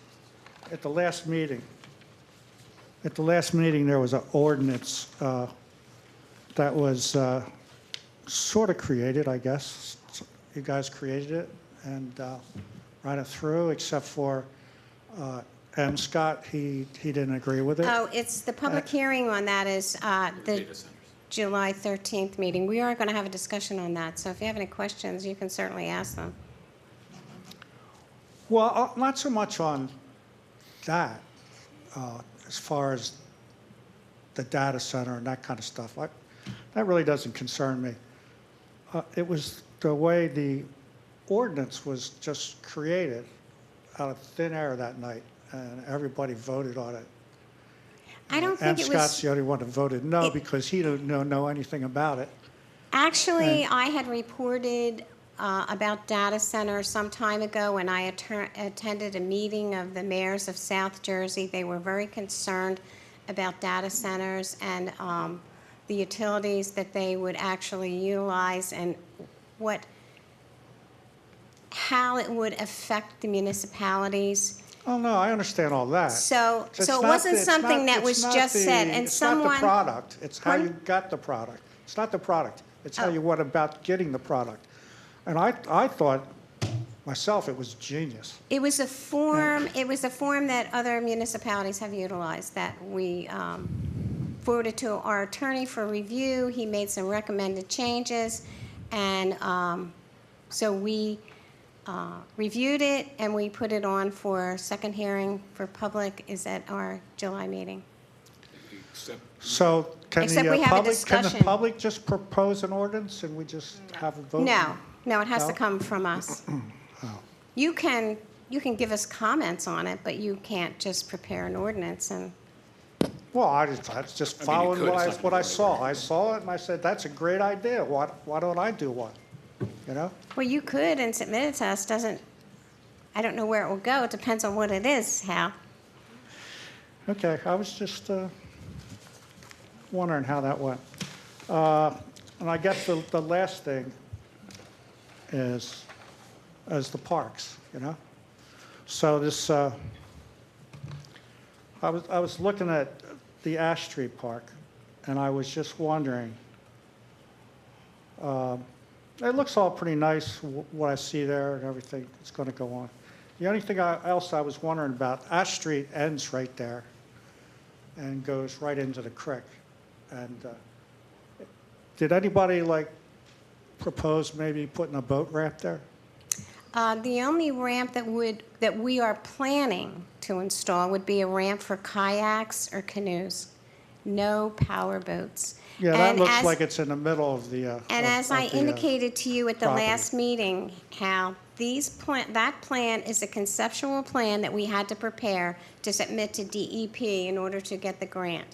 At the last meeting, there was an ordinance that was sort of created, I guess. You guys created it and ran it through, except for M. Scott. He didn't agree with it. Oh, it's the public hearing on that is the Data centers. July 13th meeting. We are going to have a discussion on that, so if you have any questions, you can certainly ask them. Well, not so much on that, as far as the data center and that kind of stuff. That really doesn't concern me. It was the way the ordinance was just created out of thin air that night, and everybody voted on it. I don't think it was... Scott's the only one that voted no because he didn't know anything about it. Actually, I had reported about data centers some time ago when I attended a meeting of the mayors of South Jersey. They were very concerned about data centers and the utilities that they would actually utilize and how it would affect the municipalities. Oh, no, I understand all that. So It's it not wasn't the- it's something not- that was it's not just the- said, and It's not someone... the product, it's how Pardon? you got the product. It's not the product, it's how Oh. you went about getting the product. And I thought, myself, it was genius. It was a form. It was a form that other municipalities have utilized that we forwarded to our attorney for review. He made some recommended changes, and so we reviewed it and we put it on for second hearing for public. Is at our July meeting. So can Except we have a the discussion. public just propose an ordinance and we just have a vote? No, it has to No? come from us. You can give us comments on it, but you can't just prepare an ordinance and. Well, I was just following could, it's not what I gonna saw. I saw it and I said, that's a great idea. Why don't I do one? You know? Well, you could and submit it to us. I don't know where it will go. It depends on what it is, Hal. Okay, I was just wondering how that went. And I guess the last thing is the parks, you know? So this, I was looking at the Ash Street Park, and I was just wondering, It looks all pretty nice, what I see there and everything that's going to go on. The only thing else I was wondering about, Ash Street ends right there and goes right into the creek. And did anybody propose maybe putting a boat ramp there? The only ramp that we are planning to install would be a ramp for kayaks or canoes. No power boats. Yeah, that And looks as- like it's in the middle of the. And as I indicated to you at the property. last meeting, Hal, that plan is a conceptual plan that we had to prepare to submit to DEP in order to get the grant.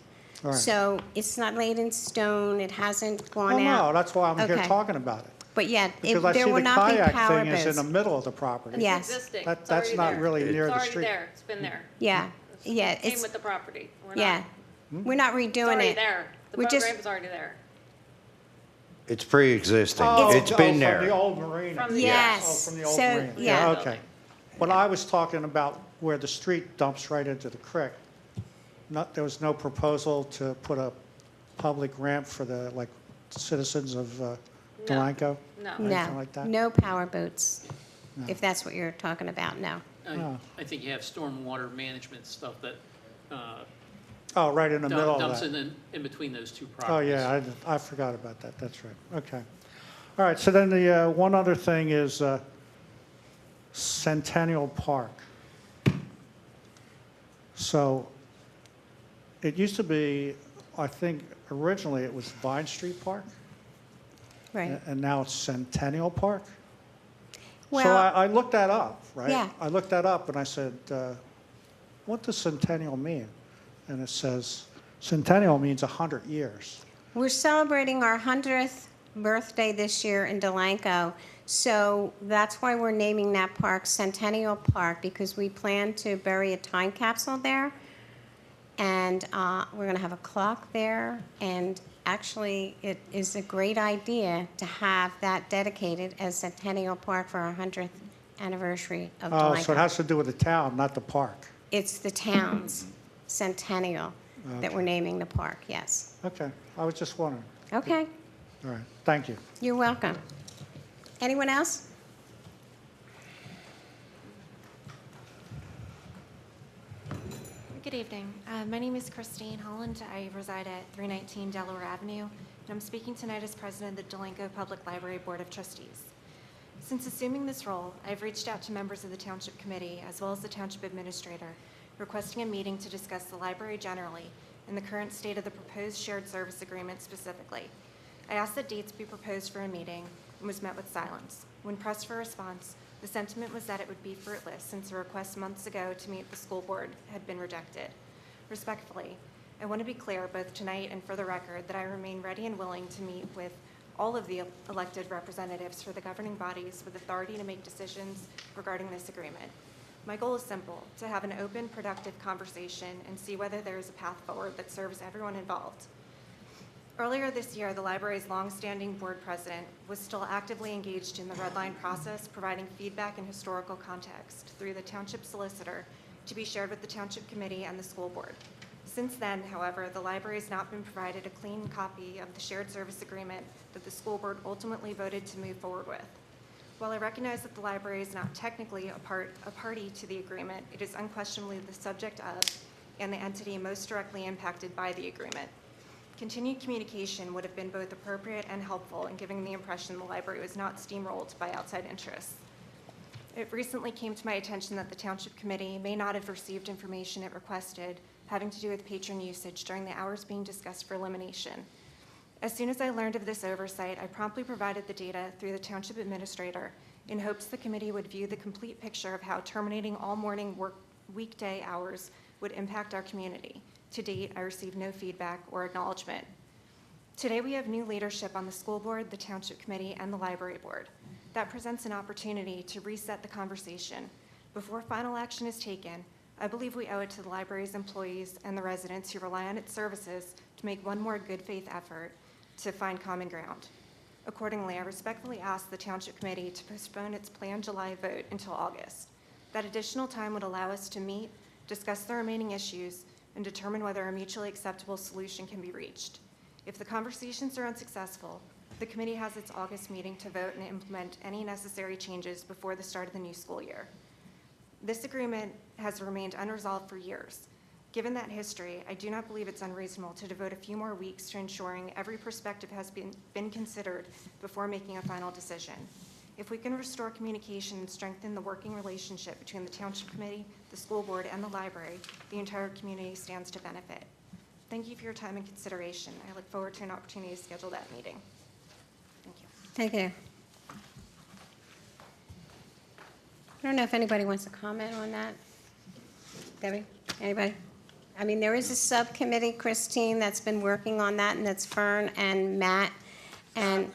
All right. So it's not laid in stone, it hasn't Oh, gone out. no, that's why I'm here Okay. talking about it. But yeah, Because I there see will the not be kayak power thing is in boats. the middle of the property. Yeah. It's existing. That- It's that's already not there. really near the It's street. already there. It's been there. Yeah, yeah, Came it's, with the property. We're not- yeah. We're not It's redoing already it. there. The We're boat just- ramp is already there. It's pre-existing. Oh, It's been From the there. old marina. From the- Yes. Oh, from the old So, marina. yeah. Okay. But I was talking about where the street dumps right into the creek. There was no proposal to put a public ramp for the, citizens of Delanco? No. Or anything No, like that? no power boats, if that's what you're talking about, no. Oh. I think you have stormwater management stuff that Oh, right in the middle of dumps that. in between those two Oh, properties. yeah, I forgot about that, that's right, okay. All right, so then the one other thing is Centennial Park. So it used to be, I think originally it was Vine Street Park, Right. and now it's Centennial Park? So Well, I looked that up, right? Yeah. I looked that up and I said, what does centennial mean? And it says, centennial means 100 years. we're celebrating our 100th birthday this year in Delanco, so that's why we're naming that park Centennial Park, because we plan to bury a time capsule there, and we're going to have a clock there, and actually, it is a great idea to have that dedicated as Centennial Park for our 100th anniversary of Oh, so it Delanco. has to do with the town, not the park. It's the town's centennial that we're naming the park, yes. Okay, I was just wondering. Okay, All right, thank you. you're welcome. Anyone else? Good evening. My name is Christine Holland. I reside at 319 Delaware Avenue, and I'm speaking tonight as president of the Delanco Public Library Board of Trustees. Since assuming this role, I've reached out to members of the Township Committee as well as the Township Administrator, requesting a meeting to discuss the library generally and the current state of the proposed shared service agreement specifically. I asked that dates be proposed for a meeting and was met with silence. When pressed for a response, the sentiment was that it would be fruitless since a request months ago to meet the school board had been rejected. Respectfully, I want to be clear both tonight and for the record that I remain ready and willing to meet with all of the elected representatives for the governing bodies with authority to make decisions regarding this agreement. My goal is simple, to have an open, productive conversation and see whether there is a path forward that serves everyone involved. Earlier this year, the library's longstanding board president was still actively engaged in the red line process, providing feedback and historical context through the township solicitor to be shared with the township committee and the school board. Since then, however, the library has not been provided a clean copy of the shared service agreement that the school board ultimately voted to move forward with. While I recognize that the library is not technically a party to the agreement, it is unquestionably the subject of and the entity most directly impacted by the agreement. Continued communication would have been both appropriate and helpful in giving the impression the library was not steamrolled by outside interests. It recently came to my attention that the Township Committee may not have received information it requested having to do with patron usage during the hours being discussed for elimination. As soon as I learned of this oversight, I promptly provided the data through the Township Administrator in hopes the committee would view the complete picture of how terminating all morning weekday hours would impact our community. To date, I received no feedback or acknowledgement. Today, we have new leadership on the school board, the Township Committee, and the library board. That presents an opportunity to reset the conversation. Before final action is taken, I believe we owe it to the library's employees and the residents who rely on its services to make one more good faith effort to find common ground. Accordingly, I respectfully ask the Township Committee to postpone its planned July vote until August. That additional time would allow us to meet, discuss the remaining issues, and determine whether a mutually acceptable solution can be reached. If the conversations are unsuccessful, The committee has its August meeting to vote and implement any necessary changes before the start of the new school year. This agreement has remained unresolved for years. Given that history, I do not believe it's unreasonable to devote a few more weeks to ensuring every perspective has been considered before making a final decision. If we can restore communication and strengthen the working relationship between the Township Committee, the school board, and the library, the entire community stands to benefit. Thank you for your time and consideration. I look forward to an opportunity to schedule that meeting. Thank you. Thank you. I don't know if anybody wants to comment on that. Debbie, anybody? I mean, there is a subcommittee, Christine, that's been working on that, and that's Fern and Matt and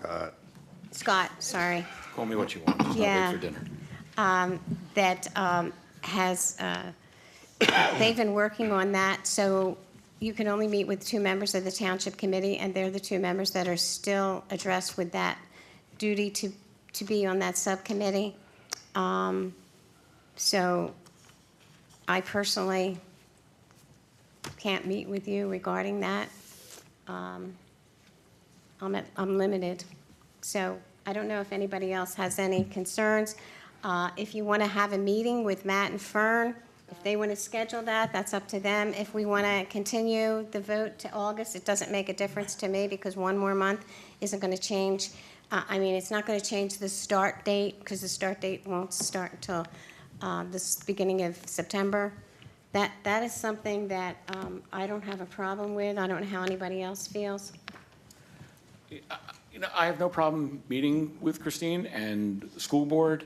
Scott, sorry. Call me what you want, just not Yeah. wait for dinner. They've been working on that, so you can only meet with 2 members of the Township Committee, and they're the 2 members that are still addressed with that duty to be on that subcommittee. So I personally can't meet with you regarding that. I'm limited. So I don't know if anybody else has any concerns. If you want to have a meeting with Matt and Fern, if they want to schedule that, that's up to them. If we want to continue the vote to August, it doesn't make a difference to me because 1 more month isn't going to change. I mean, it's not going to change the start date because the start date won't start until the beginning of September. That is something that I don't have a problem with. I don't know how anybody else feels. You know, I have no problem meeting with Christine and the school board.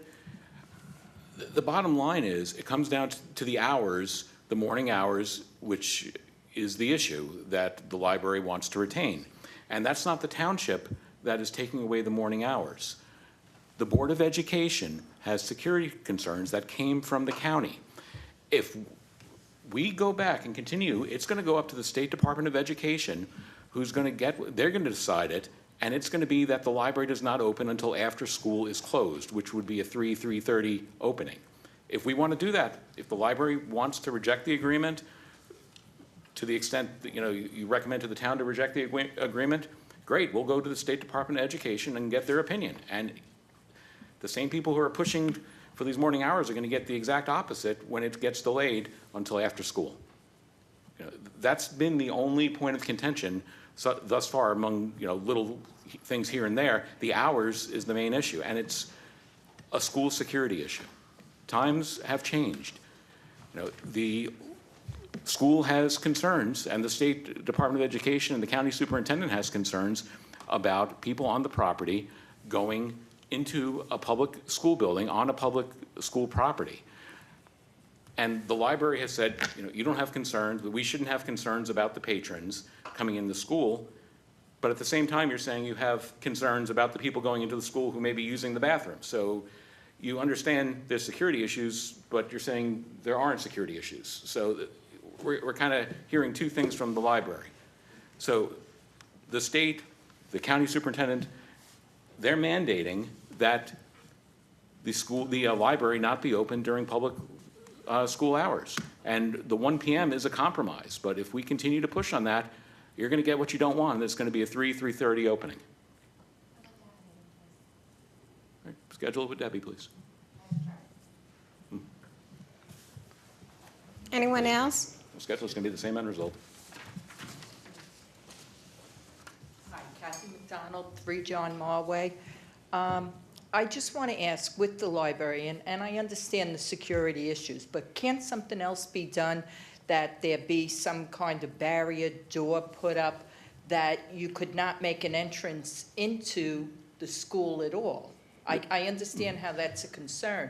The bottom line is, it comes down to the hours, the morning hours, which is the issue that the library wants to retain. And that's not the township that is taking away the morning hours. The Board of Education has security concerns that came from the county. If we go back and continue, it's going to go up to the State Department of Education, who's going to they're going to decide it, and it's going to be that the library does not open until after school is closed, which would be a 3:30 opening. If we want to do that, if the library wants to reject the agreement, to the extent that, you know, you recommend to the town to reject the agreement, great, we'll go to the State Department of Education and get their opinion. And the same people who are pushing for these morning hours are going to get the exact opposite when it gets delayed until after school. You know, that's been the only point of contention thus far among, you know, little things here and there. The hours is the main issue, and it's a school security issue. Times have changed. You know, the school has concerns, and the State Department of Education and the county superintendent has concerns about people on the property going into a public school building on a public school property. And the library has said, you know, you don't have concerns, we shouldn't have concerns about the patrons coming into school, but at the same time, you're saying you have concerns about the people going into the school who may be using the bathroom. So you understand there's security issues, but you're saying there aren't security issues. So we're kind of hearing 2 things from the library. So the state, the county superintendent, they're mandating that the library not be open during public school hours. And the 1 p.m. is a compromise. But if we continue to push on that, you're going to get what you don't want. It's going to be a 3:30 opening. All right, schedule it with Debbie, please. Anyone else? The schedule is going to be the same end result. Hi, Kathy McDonald, 3 John Marway. I just want to ask, with the library, and I understand the security issues, but can't something else be done, that there be some kind of barrier door put up that you could not make an entrance into the school at all? I understand how that's a concern,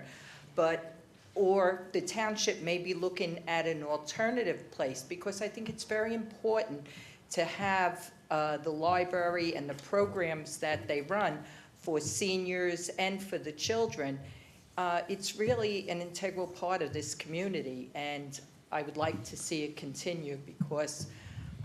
but, or the township may be looking at an alternative place, because I think it's very important to have the library and the programs that they run for seniors and for the children. It's really an integral part of this community, and I would like to see it continue, because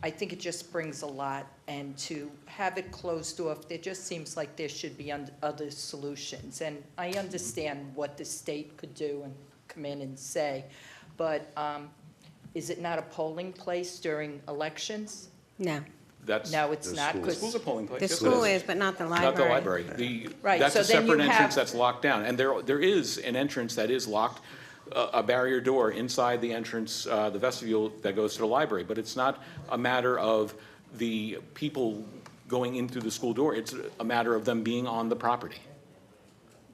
I think it just brings a lot, and to have it closed off, there just seems like there should be other solutions. And I understand what the state could do and come in and say, but is it not a polling place during elections? No. That's. No, it's not, The 'cause- school's a polling place. The Yes, it school is, but not the library. Not the library. Right, That's so a then you separate entrance have- that's locked down. And there is an entrance that is locked, a barrier door inside the entrance, the vestibule that goes to the library. But it's not a matter of the people going in through the school door. It's a matter of them being on the property.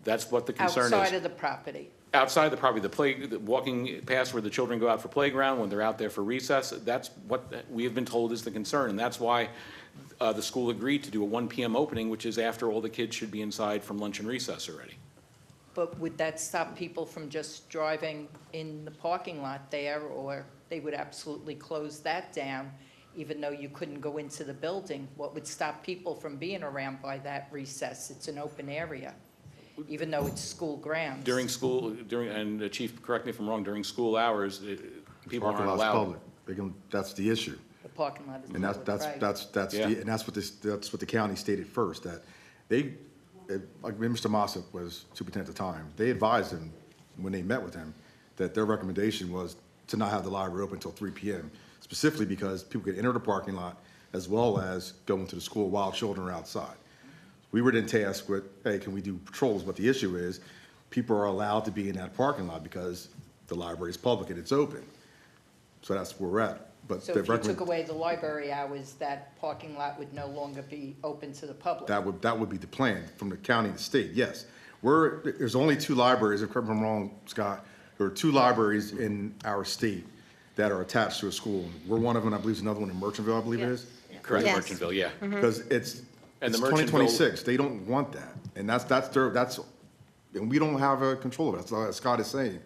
That's what the concern is. Outside of the property. Outside the property, walking past where the children go out for playground, when they're out there for recess, that's what we have been told is the concern. And that's why the school agreed to do a 1 PM opening, which is after all the kids should be inside from lunch and recess already. But would that stop people from just driving in the parking lot there, or they would absolutely close that down, even though you couldn't go into the building? What would stop people from being around by that recess? It's an open area, even though it's school grounds. During school, and the chief, correct me if I'm wrong, during school hours, people aren't Parking lot's allowed. public. That's the issue. The parking lot is And that's, public, right. Yeah. and that's what the county stated first, that they, like Mr. Mossick was superintendent at the time, they advised him, when they met with him, that their recommendation was to not have the library open until 3 PM, specifically because people could enter the parking lot as well as go into the school while children are outside. We were then tasked with, hey, can we do patrols? But the issue is, people are allowed to be in that parking lot because the library is public and it's open. So that's where we're at. But So the if you took recommend- away the library hours, that parking lot would no longer be open to the public? that would be the plan from the county and the state, yes. There's only 2 libraries, if I'm wrong, Scott, there are 2 libraries in our state that are attached to a school. We're one of them, I believe, is another one in Merchantville, I believe it is. Correct, Yes. Merchantville, yeah. Because it's And the 2026, they don't want that. And and we don't have a control of it, that's what Scott is saying.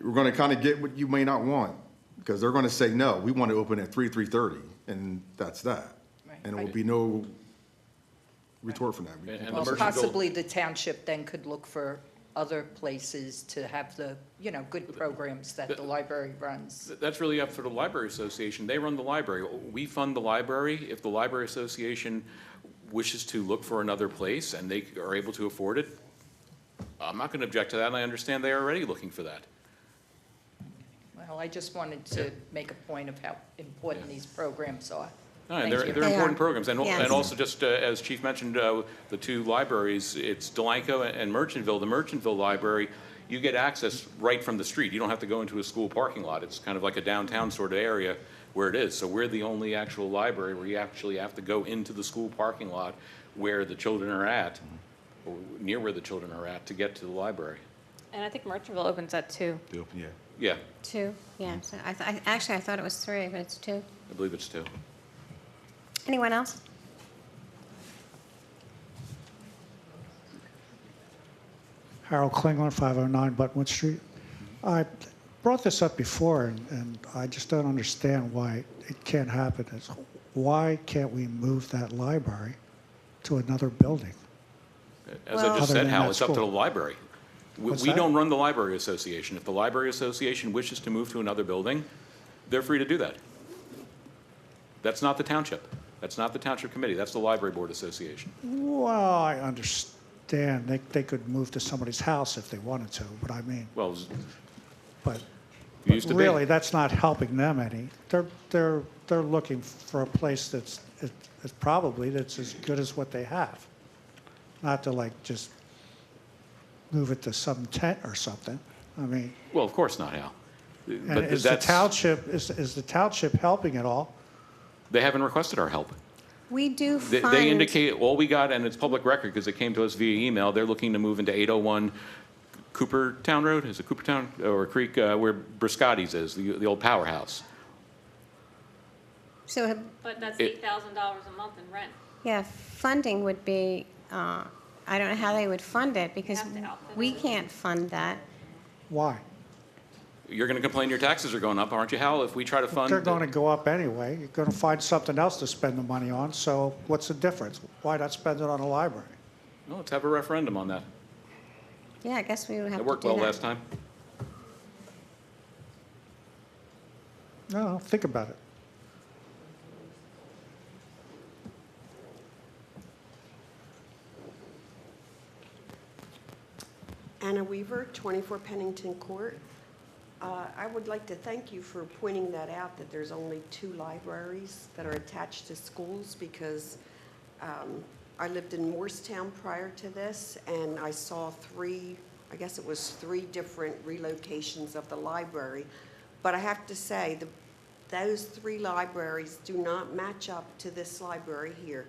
We're gonna kind of get what you may not want, because they're gonna say, no, we want to open at 3:30, and that's that. Right. And there will be no retort from that. And the Well, Merchantville- possibly the township then could look for other places to have the, good programs that the library runs. That's really up for the library association. They run the library. We fund the library. If the library association wishes to look for another place and they are able to afford it, I'm not going to object to that, and I understand they are already looking for that. Well, I just wanted to make a point of how important Yeah. these programs are. No, and Thank they're you. they're They important are. programs. And Yes. also, just as Chief mentioned, the 2 libraries, it's Delanco and Merchantville. The Merchantville Library, you get access right from the street. You don't have to go into a school parking lot. It's kind of like a downtown sort of area where it is. So we're the only actual library where you actually have to go into the school parking lot where the children are at, or near where the children are at, to get to the library. And I think Merchantville opens at 2. Yeah. Yeah, 2, yeah. So I thought it was 3, but it's 2. I believe it's 2. Anyone else? Harold Klingler, 509 Buttonwood Street. I brought this up before, and I just don't understand why it can't happen. Why can't we move that library to another building? As I Well- just Other said, than Hal, that it's up to the school. library. What's We that? don't run the library association. If the library association wishes to move to another building, they're free to do that. That's not the township. That's not the township committee. That's the library board association. Well, I understand. They could move to somebody's house if they wanted to, but I mean, Well, but it used to be. really, that's not helping them any. They're looking for a place that's as good as what they have. Not to like just move it to some tent or something. I mean, Well, of course not, Hal. and But is the that's, township helping at all? they haven't requested our help. We do They fund. indicate, all we got, and it's public record because it came to us via email, they're looking to move into 801 Coopertown Road, is it Coopertown, or Creek, where Briscotti's is, the old powerhouse. So, But that's It- $8,000 a month in rent. yeah, funding would be, I don't know how they would fund it because have to outfit we it. can't fund that. Why? You're going to complain your taxes are going up, aren't you, Hal, if we try to fund? They're going to go up anyway. You're going to find something else to spend the money on, so what's the difference? Why not spend it on a library? Well, let's have a referendum on that. Yeah, I guess we would have to That do worked well that. last time. No, think about it. Anna Weaver, 24 Pennington Court. I would like to thank you for pointing that out, that there's only 2 libraries that are attached to schools, because I lived in Morristown prior to this, and I saw 3, I guess it was 3 different relocations of the library. But I have to say, those 3 libraries do not match up to this library here.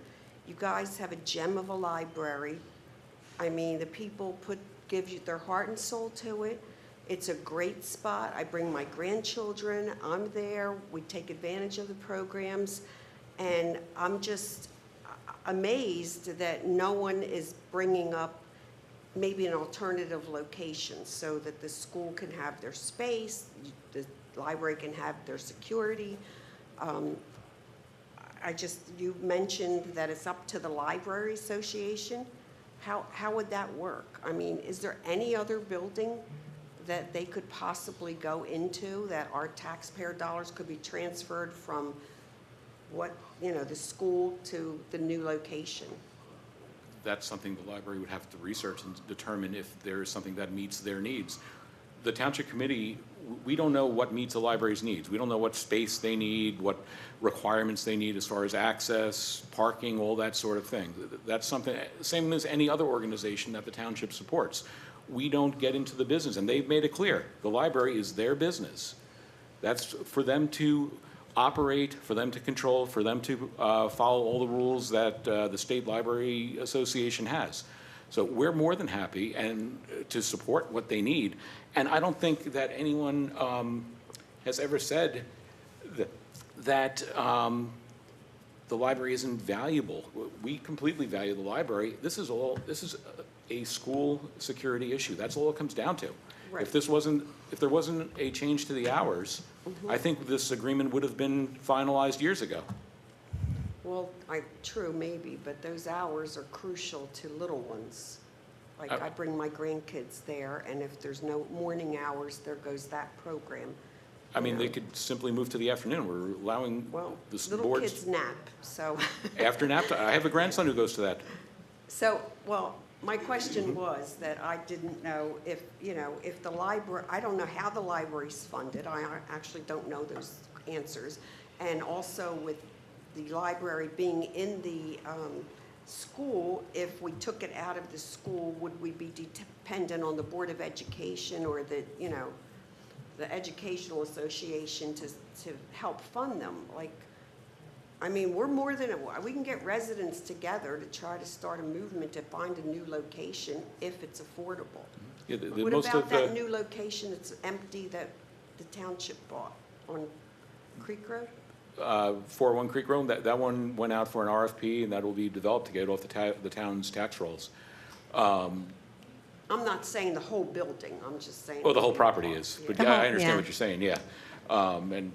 You guys have a gem of a library. I mean, the people give you their heart and soul to it. It's a great spot. I bring my grandchildren. I'm there. We take advantage of the programs. And I'm just amazed that no one is bringing up maybe an alternative location so that the school can have their space, the library can have their security. You mentioned that it's up to the Library Association. How would that work? I mean, is there any other building that they could possibly go into, that our taxpayer dollars could be transferred from the school to the new location? That's something the library would have to research and determine if there is something that meets their needs. The Township Committee, we don't know what meets the library's needs. We don't know what space they need, what requirements they need as far as access, parking, all that sort of thing. That's something, same as any other organization that the township supports. We don't get into the business, and they've made it clear. The library is their business. That's for them to operate, for them to control, for them to follow all the rules that the State Library Association has. So we're more than happy to support what they need. And I don't think that anyone has ever said that the library isn't valuable. We completely value the library. This is a school security issue. That's all it comes down to. Right. If there wasn't a change to the hours, I think this agreement would have been finalized years ago. Well, true, maybe, but those hours are crucial to little ones. Like, I bring my grandkids there, and if there's no morning hours, there goes that program. I mean, they could simply move to the afternoon. We're allowing the boards. Little kids nap, so. After nap time. I have a grandson who goes to that. So, my question was that I didn't know if the library, I don't know how the library's funded. I actually don't know those answers. And also with the library being in the school, if we took it out of the school, would we be dependent on the Board of Education or the Educational Association to help fund them? Like, I mean, we're more than, we can get residents together to try to start a movement to find a new location if it's affordable. Yeah, what about that new location that's empty that the township bought on Creek Road? 401 Creek Road, that one went out for an RFP, and that will be developed to get off the town's tax rolls. I'm not saying the whole building, I'm just saying. Oh, the whole property is, but yeah, I understand what you're saying, yeah. And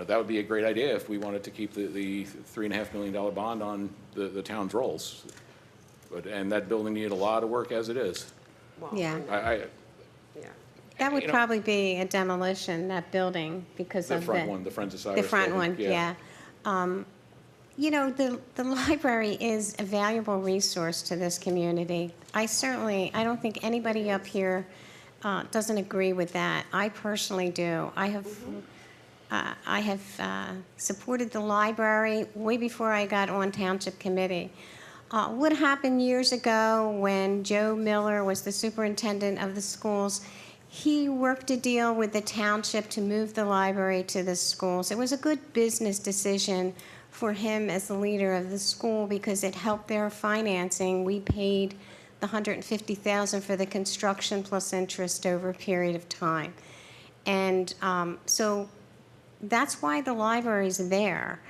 that would be a great idea if we wanted to keep the $3.5 million bond on the town's rolls. And that building needed a lot of work as it is. Well, Yeah. That would probably be a demolition, that building, because of the front one, the Friends of Cyrus the front building, one, yeah. The library is a valuable resource to this community. I don't think anybody up here doesn't agree with that. I personally do. I have supported the library way before I got on Township Committee. What happened years ago when Joe Miller was the superintendent of the schools, he worked a deal with the township to move the library to the schools. It was a good business decision for him as the leader of the school because it helped their financing. We paid the $150,000 for the construction plus interest over a period of time. And so that's why the library's there.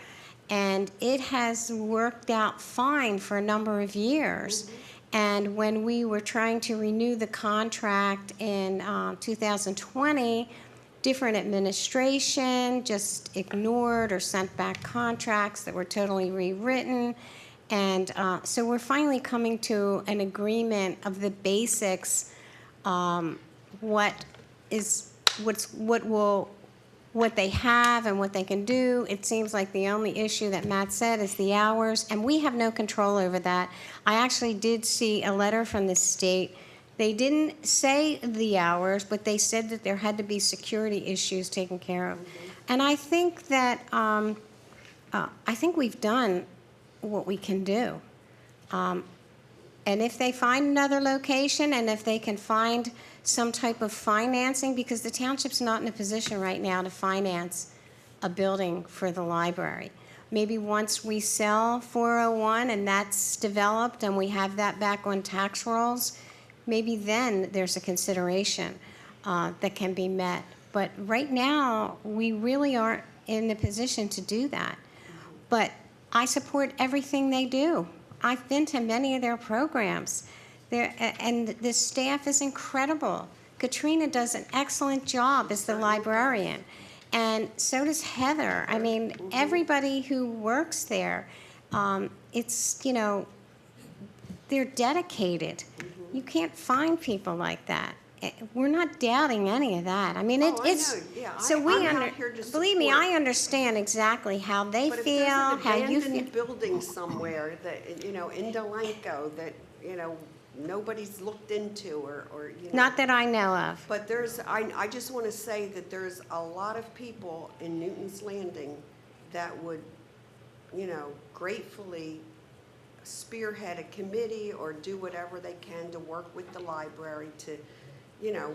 And it has worked out fine for a number of years. And when we were trying to renew the contract in 2020, different administration just ignored or sent back contracts that were totally rewritten. And so we're finally coming to an agreement of the basics, what they have and what they can do. It seems like the only issue that Matt said is the hours, and we have no control over that. I actually did see a letter from the state They didn't say the hours, but they said that there had to be security issues taken care of. And I think that, I think we've done what we can do. And if they find another location, and if they can find some type of financing, because the township's not in a position right now to finance a building for the library. Maybe once we sell 401 and that's developed and we have that back on tax rolls, maybe then there's a consideration that can be met. But right now, we really aren't in the position to do that. But I support everything they do. I've been to many of their programs, and the staff is incredible. Katrina does an excellent job as the librarian, and so does Heather. I mean, everybody who works there, it's, you know, they're dedicated. You can't find people like that. We're not doubting any of that. I mean, it's know. Yeah, so I'm out here to believe me, support. I understand exactly how they But if feel, there's how an you feel. abandoned building somewhere that, you know, in Delanco that, you know, nobody's looked into or, you know. Not that I know of. But I just want to say that there's a lot of people in Newton's Landing that would, you know, gratefully spearhead a committee or do whatever they can to work with the library to, you know,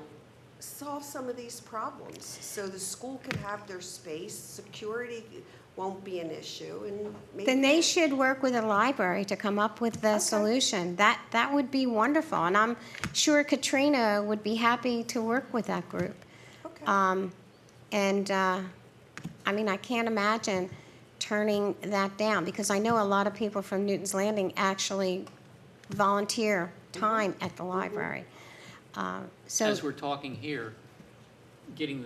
solve some of these problems. So the school can have their space, security won't be an issue, and maybe. Then they should work with the library to come up with the solution. That would be wonderful, and I'm sure Katrina would be happy to work with that group. Okay. I mean, I can't imagine turning that down, because I know a lot of people from Newton's Landing actually volunteer time at the library. So As we're talking here, getting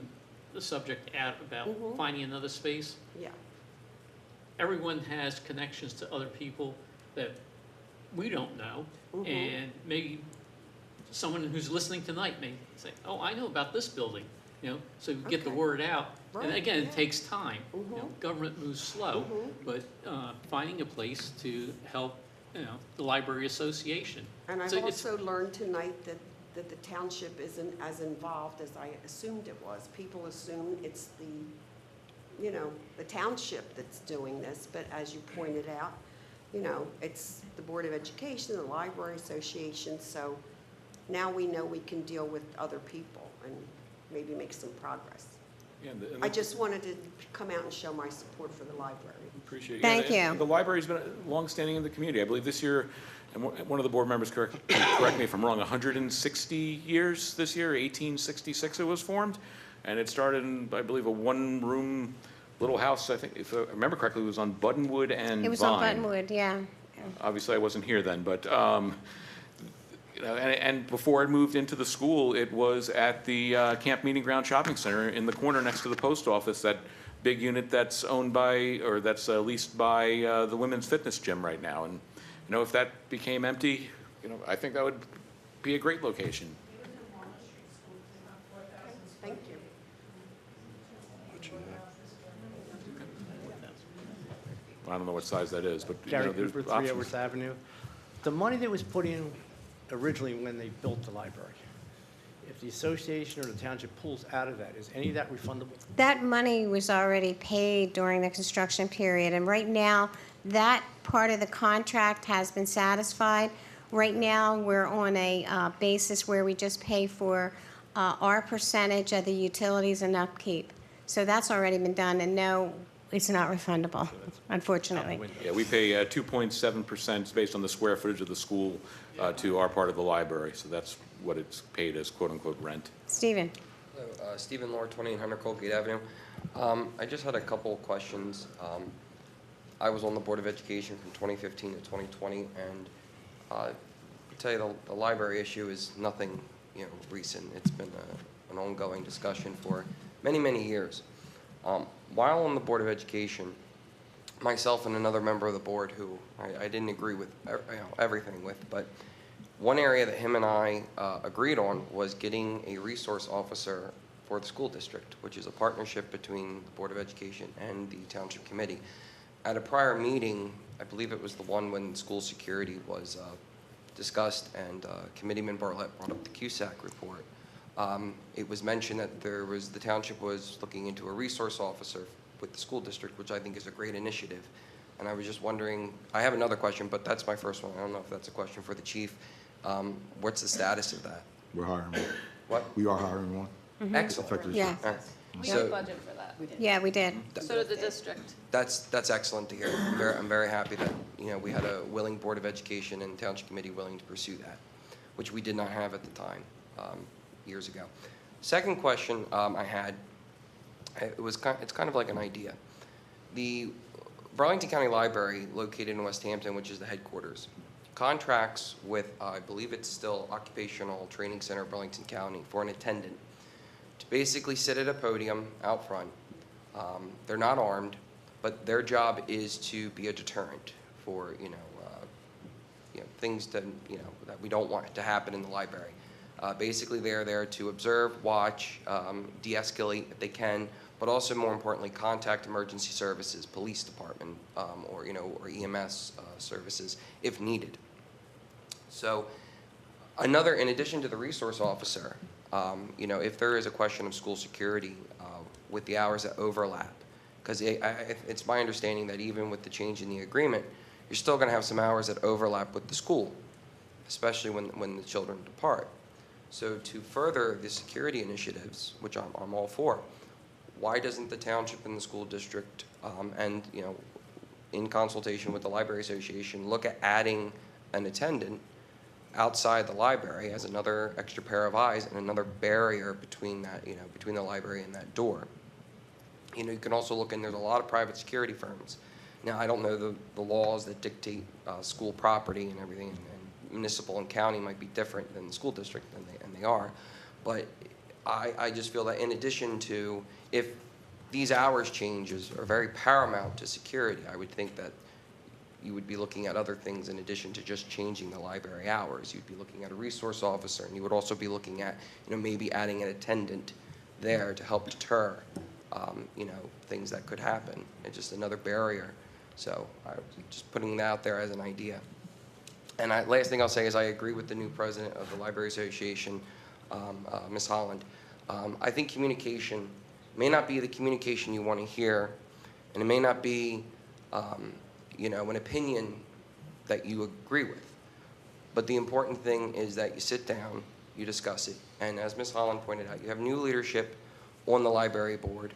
the subject out about finding another space, Yeah. everyone has connections to other people that we don't know, and maybe someone who's listening tonight may say, oh, I know about this building, you know, so get the word out. And Right, again, yeah. it takes time. You know, government moves slow, but finding a place to help, you know, the library association. And I've So it's- also learned tonight that the township isn't as involved as I assumed it was. People assume it's the, you know, the township that's doing this, but as you pointed out, you know, it's the Board of Education, the Library Association, so now we know we can deal with other people and maybe make some progress. Yeah, I just wanted to come out and show my support for the library. Appreciate it. Thank Yeah, you. The library's been longstanding in the community. I believe this year, and one of the board members, correct me if I'm wrong, 160 years this year, 1866 it was formed. And it started in, I believe, a one-room little house, I think, if I remember correctly, it was on Buttonwood and Vine. it was on Buttonwood, yeah. Obviously, I wasn't here then, but, you know, and before it moved into the school, it was at the Camp Meeting Ground Shopping Center in the corner next to the post office, that big unit that's owned by, or that's leased by the women's fitness gym right now. And, you know, if that became empty, you know, I think that would be a great location. Thank you. I don't know what size that is, but, you Gary know, there's Cooper, 3 options. Edwards Avenue. The money that was put in originally when they built the library, if the association or the township pulls out of that, is any of that refundable? That money was already paid during the construction period, and right now, that part of the contract has been satisfied. Right now, we're on a basis where we just pay for our percentage of the utilities and upkeep. So that's already been done, and no, it's not refundable, unfortunately. Yeah, we pay 2.7% based on the square footage of the school to our part of the library. So that's what it's paid as quote-unquote rent. Stephen? Hello, Stephen Lohr, 2800 Colgate Avenue. I just had a couple of questions. I was on the Board of Education from 2015 to 2020, and I tell you the library issue is nothing, you know, recent. It's been an ongoing discussion for many, many years. While on the Board of Education, myself and another member of the board who I didn't agree with everything with, but one area that him and I agreed on was getting a resource officer for the school district, which is a partnership between the Board of Education and the Township Committee. At a prior meeting, I believe it was the one when school security was discussed, and Committeeman Bartlett brought up the CUSAC report. It was mentioned that the township was looking into a resource officer with the school district, which I think is a great initiative. And I was just wondering, I have another question, but that's my first one. I don't know if that's a question for the chief. What's the status of that? We're hiring one. What? We are hiring one. Excellent. Effective Yeah. All right. We So have budget for that. Yeah, we did. So did the district. that's excellent to hear. I'm very happy that, we had a willing Board of Education and Township Committee willing to pursue that, which we did not have at the time, years ago. Second question I had, it's kind of like an idea. The Burlington County Library, located in West Hampton, which is the headquarters, contracts with, I believe it's still Occupational Training Center of Burlington County, for an attendant to basically sit at a podium out front. They're not armed, but their job is to be a deterrent for, things that we don't want to happen in the library. Basically, they're there to observe, watch, de-escalate if they can, but also, more importantly, contact emergency services, police department, or EMS services if needed. So, in addition to the resource officer, if there is a question of school security with the hours that overlap, because it's my understanding that even with the change in the agreement, you're still going to have some hours that overlap with the school, especially when the children depart. So to further the security initiatives, which I'm all for, why doesn't the township and the school district, and in consultation with the Library Association, look at adding an attendant outside the library as another extra pair of eyes and another barrier between that, between the library and that door? You can also look, and there's a lot of private security firms. Now, I don't know the laws that dictate school property and everything, and municipal and county might be different than the school district, and they are. But I just feel that in addition to, if these hours changes are very paramount to security, I would think that you would be looking at other things in addition to just changing the library hours. You'd be looking at a resource officer, and you would also be looking at, maybe adding an attendant there to help deter, things that could happen. It's just another barrier. So I'm just putting that out there as an idea. And last thing I'll say is I agree with the new president of the Library Association, Ms. Holland. I think communication may not be the communication you want to hear, and it may not be, an opinion that you agree with. But the important thing is that you sit down, you discuss it, and as Ms. Holland pointed out, you have new leadership on the library board,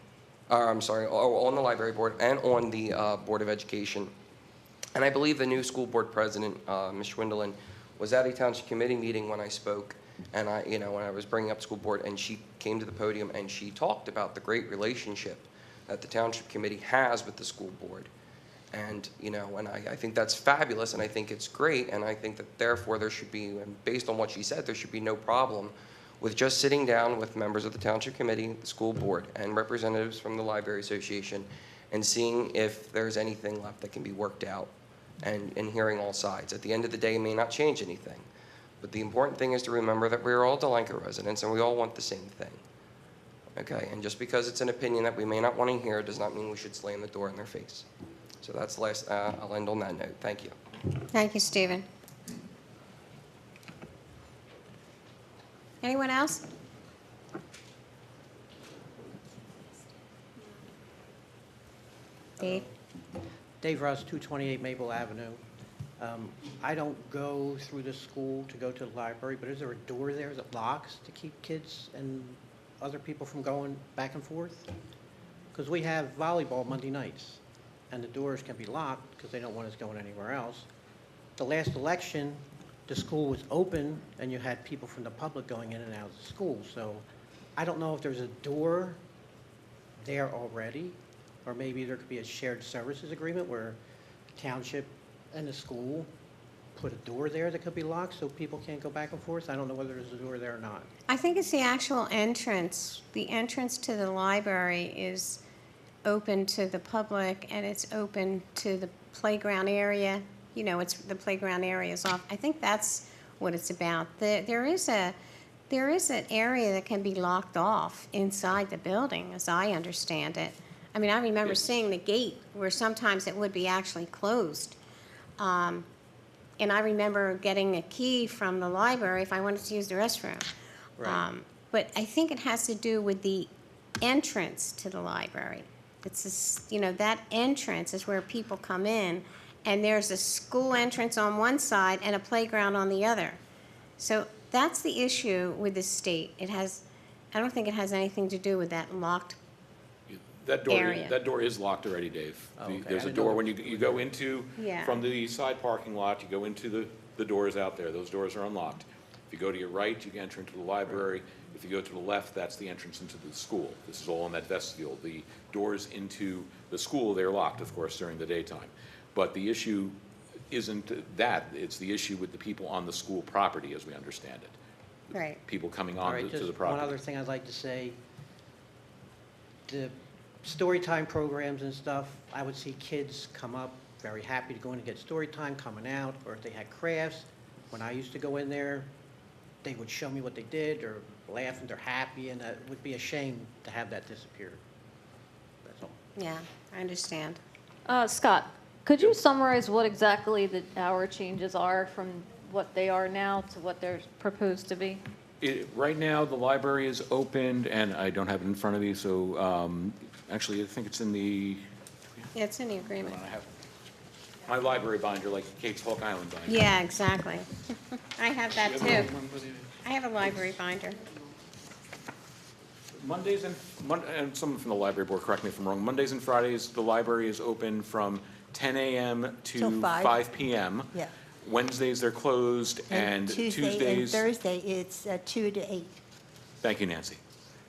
on the library board and on the Board of Education. And I believe the new school board president, Ms. Schwindelin, was at a township committee meeting when I spoke, and when I was bringing up school board, and she came to the podium and she talked about the great relationship that the township committee has with the school board. And, and I think that's fabulous, and I think it's great, and I think that therefore there should be, and based on what she said, there should be no problem with just sitting down with members of the township committee, the school board, and representatives from the Library Association, and seeing if there's anything left that can be worked out, and hearing all sides. At the end of the day, it may not change anything, but the important thing is to remember that we're all Delanco residents, and we all want the same thing. Okay, and just because it's an opinion that we may not want to hear does not mean we should slam the door in their face. So that's the last, I'll end on that note. Thank you. Thank you, Stephen. Anyone else? Dave? Dave Russ, 228 Maple Avenue. I don't go through the school to go to the library, but is there a door there that locks to keep kids and other people from going back and forth? Because we have volleyball Monday nights, and the doors can be locked because they don't want us going anywhere else. The last election, the school was open, and you had people from the public going in and out of the school. So I don't know if there's a door there already, or maybe there could be a shared services agreement where the township and the school put a door there that could be locked so people can't go back and forth. I don't know whether there's a door there or not. I think it's the actual entrance. The entrance to the library is open to the public, and it's open to the playground area. It's the playground area is off. I think that's what it's about. There is an area that can be locked off inside the building, as I understand it. I mean, I remember seeing the gate where sometimes it would be actually closed. and I remember getting a key from the library if I wanted to use the restroom. Right. But I think it has to do with the entrance to the library. It's this, that entrance is where people come in, and there's a school entrance on one side and a playground on the other. So that's the issue with the state. I don't think it has anything to do with that locked area. That door is locked already, Dave. Oh, okay. There's I a didn't door know. when you go into, Yeah. from the side parking lot, you go into the doors out there. Those doors are unlocked. If you go to your right, you can enter into the library. If you go to the left, that's the entrance into the school. This is all in that vestibule. The doors into the school, they're locked, of course, during the daytime. But the issue isn't that. It's the issue with the people on the school property, as we understand it. Right. People coming All on right, to the just property. one other thing I'd like to say. The story time programs and stuff, I would see kids come up very happy to go in and get story time, coming out, or if they had crafts. When I used to go in there, they would show me what they did or laugh and they're happy, and it would be a shame to have that disappear. That's all. Yeah, I understand. Scott, could you summarize what exactly the hour changes are from what they are now to what they're proposed to be? Right now, the library is opened, and I don't have it in front of me, so actually, I think it's in the, Yeah, it's in the agreement. I have my library binder, like Kate's Hawk Island binder. Yeah, exactly. I have that too. I have a library binder. Mondays and someone from the library board, correct me if I'm wrong, Mondays and Fridays, the library is open from 10 a.m. Till to 5. 5 p.m. Yeah. Wednesdays, they're closed, and Tuesday and Tuesdays. Thursday, it's 2 to 8. Thank you, Nancy.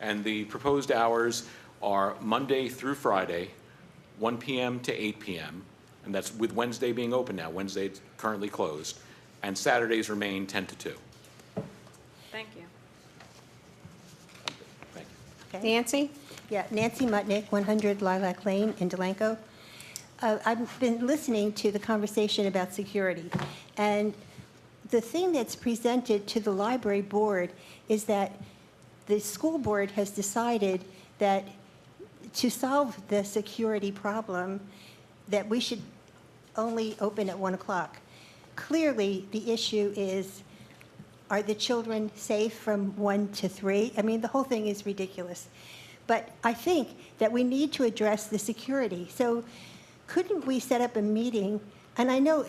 And the proposed hours are Monday through Friday, 1 p.m. to 8 p.m., and that's with Wednesday being open now. Wednesday is currently closed, and Saturdays remain 10 to 2. Thank you. Thank you. Nancy? Yeah, Nancy Mutnick, 100 Lilac Lane in Delanco. I've been listening to the conversation about security, and the thing that's presented to the library board is that the school board has decided that to solve the security problem, that we should only open at 1 o'clock. Clearly, the issue is, are the children safe from 1 to 3? I mean, the whole thing is ridiculous. But I think that we need to address the security. So couldn't we set up a meeting? And I know,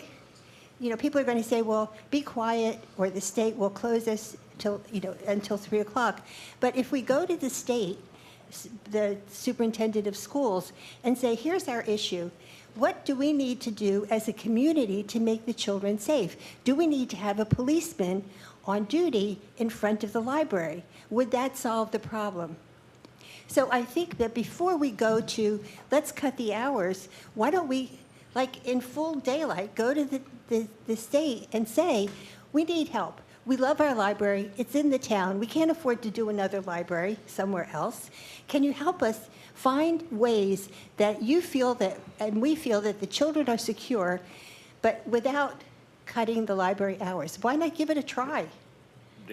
people are going to say, well, be quiet, or the state will close us until 3 o'clock. But if we go to the state, the superintendent of schools, and say, here's our issue. What do we need to do as a community to make the children safe? Do we need to have a policeman on duty in front of the library? Would that solve the problem? So I think that before we go to, let's cut the hours, why don't we, like in full daylight, go to the state and say, we need help. We love our library. It's in the town. We can't afford to do another library somewhere else. Can you help us find ways that you feel that, and we feel that the children are secure, but without cutting the library hours? Why not give it a try?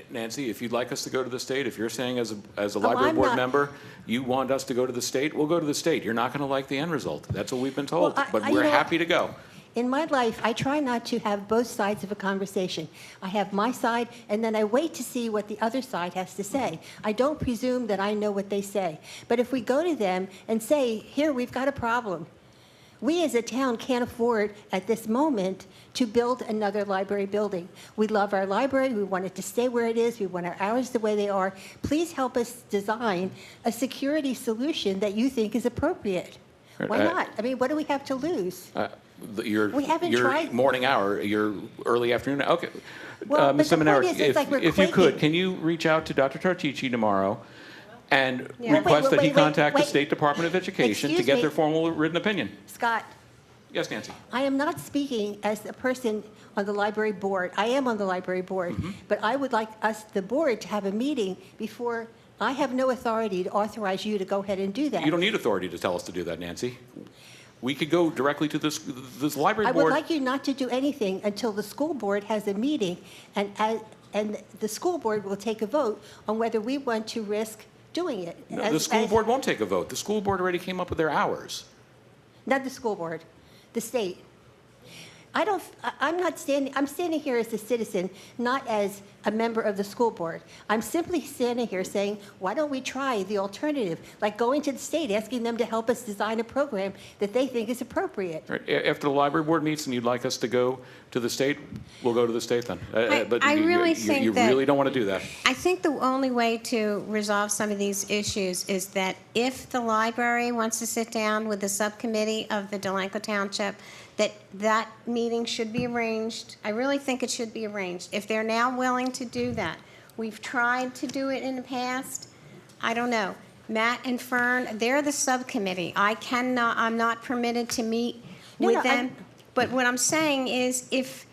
Nancy, if you'd like us to go to the state, if you're saying as a library I'm board not- member, you want us to go to the state, we'll go to the state. You're not going to like the end result. That's what we've been told, Well, but we're you know, happy to go. In my life, I try not to have both sides of a conversation. I have my side, and then I wait to see what the other side has to say. I don't presume that I know what they say. But if we go to them and say, here, we've got a problem. We as a town can't afford at this moment to build another library building. We love our library. We want it to stay where it is. We want our hours the way they are. Please help us design a security solution that you think is appropriate. Why not? I mean, what do we have to lose? We haven't Your tried- morning hour, your early afternoon, okay. Well, Ms. but the point Seminara, is, it's like we're if you could, quaking. can you reach out to Dr. Tartici tomorrow and Yeah. request that he Wait, contact the wait. State Department of Education to Excuse get me. their formal written opinion? Scott, Yes, Nancy? I am not speaking as a person on the library board. I am on the library board, but I would like us, the board, to have a meeting before. I have no authority to authorize you to go ahead and do that. You don't need authority to tell us to do that, Nancy. We could go directly to this library I board. would like you not to do anything until the school board has a meeting, and the school board will take a vote on whether we want to risk doing it. No, the school board won't take a vote. The school board already came up with their hours. Not the school board, the state. I'm not standing, I'm standing here as a citizen, not as a member of the school board. I'm simply standing here saying, why don't we try the alternative? Like going to the state, asking them to help us design a program that they think is appropriate. Right. After the library board meets and you'd like us to go to the state, we'll go to the state then. But I really think you that- really don't want to do that. I think the only way to resolve some of these issues is that if the library wants to sit down with the subcommittee of the Delanco Township, that meeting should be arranged. I really think it should be arranged. If they're now willing to do that. We've tried to do it in the past. I don't know. Matt and Fern, they're the subcommittee. I'm not permitted to meet with them. But what I'm saying is if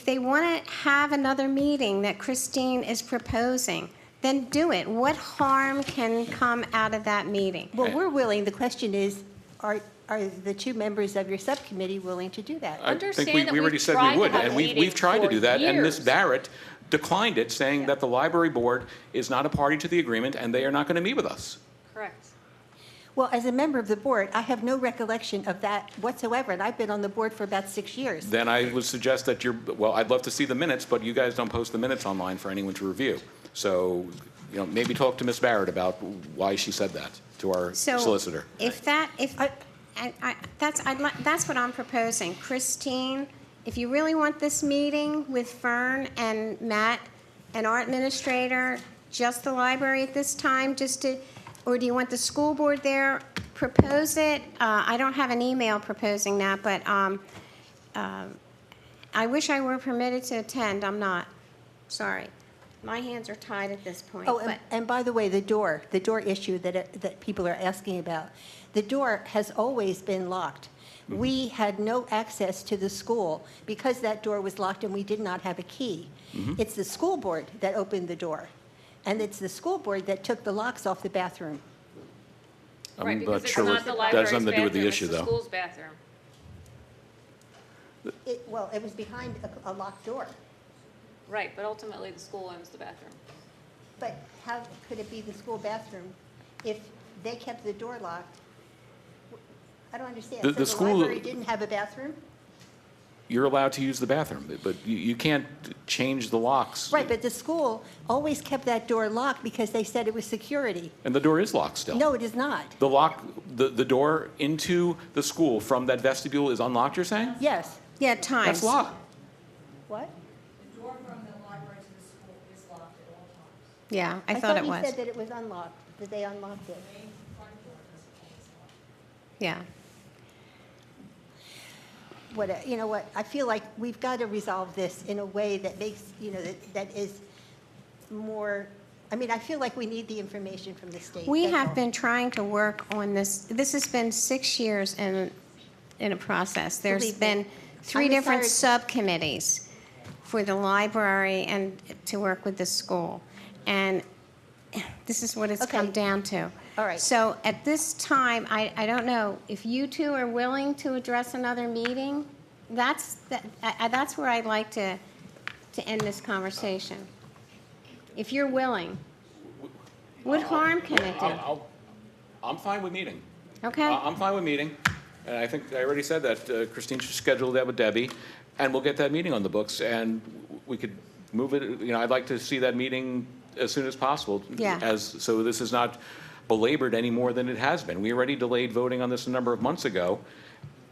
they want to have another meeting that Christine is proposing, then do it. What harm can come out of that meeting? Well, we're willing. The question is, are the two members of your subcommittee willing to do that? I think we already said we would, and we've tried to do that, and Ms. Barrett declined it, saying that the library board is not a party to the agreement, and they are not going to meet with us. Correct. Well, as a member of the board, I have no recollection of that whatsoever, and I've been on the board for about 6 years. Then I would suggest that well, I'd love to see the minutes, but you guys don't post the minutes online for anyone to review. So, maybe talk to Ms. Barrett about why she said that to our solicitor. That's what I'm proposing. Christine, if you really want this meeting with Fern and Matt and our administrator, just the library at this time, or do you want the school board there? Propose it. I don't have an email proposing that, but I wish I were permitted to attend. I'm not. Sorry. My hands are tied at this point. Oh, and by the way, the door issue that people are asking about, the door has always been locked. Mm-hmm. We had no access to the school because that door was locked and we did not have a key. Mm-hmm. It's the school board that opened the door, and it's the school board that took the locks off the bathroom. Right, I'm because not it's sure not what the that has library's nothing to do with the bathroom, issue, it's the though. school's bathroom. Well, it was behind a locked door. Right, but ultimately the school owns the bathroom. But how could it be the school bathroom if they kept the door locked? I don't understand. The So school- the library didn't have a bathroom? You're allowed to use the bathroom, but you can't change the locks. Right, but the school always kept that door locked because they said it was security. And the door is locked still. No, it is not. The door into the school from that vestibule is unlocked, you're saying? Yes. Yeah, times. That's locked. What? The door from the library to the school is locked at all times. Yeah, I thought it he was. said that it was unlocked, that they unlocked it. The main front door doesn't always lock. Yeah. You know what, I feel like we've got to resolve this in a way that makes, that is more, I feel like we need the information from the state. We that's have all. been trying to work on this. This has been 6 years in a process. There's Believe me. been 3 I'm different retired. subcommittees for the library and to work with the school. And this is what it's come Okay. down to. All right. So at this time, I don't know, if you two are willing to address another meeting, that's where I'd like to end this conversation. If you're willing. What harm can it do? I'm fine with meeting. Okay? I'm fine with meeting. And I think I already said that Christine should schedule that with Debbie, and we'll get that meeting on the books, and we could move it. I'd like to see that meeting as soon as possible. Yeah. So this is not belabored any more than it has been. We already delayed voting on this a number of months ago,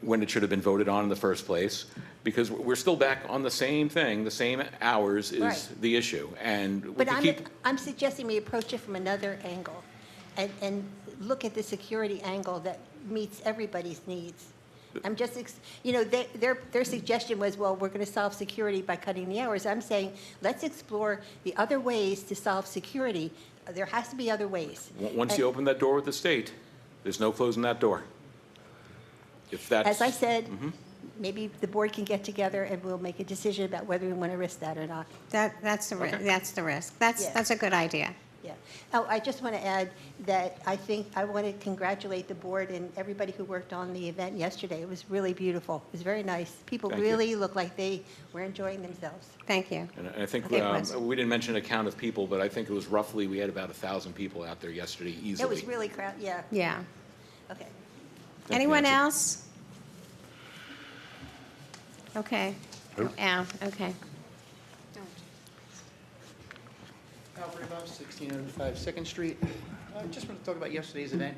when it should have been voted on in the first place, because we're still back on the same thing, the same hours is Right. the issue. And we But could keep, I'm suggesting we approach it from another angle and look at the security angle that meets everybody's needs. I'm just, their suggestion was, well, we're going to solve security by cutting the hours. I'm saying, let's explore the other ways to solve security. There has to be other ways. once you open that door with the state, there's no closing that door. If that's. As I said, Mhm. maybe the board can get together and we'll make a decision about whether we want to risk that or not. That's the Okay. that's the risk. That's a good idea. Yeah. Oh, I just want to add that I think I want to congratulate the board and everybody who worked on the event yesterday. It was really beautiful. It was very nice. People Thank you. really looked like they were enjoying themselves. Thank you. And I think, Okay, Liz. we didn't mention a count of people, but I think it was roughly, we had about 1,000 people out there yesterday easily. It was really crowded, yeah. Yeah. Okay. Thank you, Anyone Nancy. else? Okay. Who? Al, okay. Alfred Above, 1605 Second Street. I just want to talk about yesterday's event.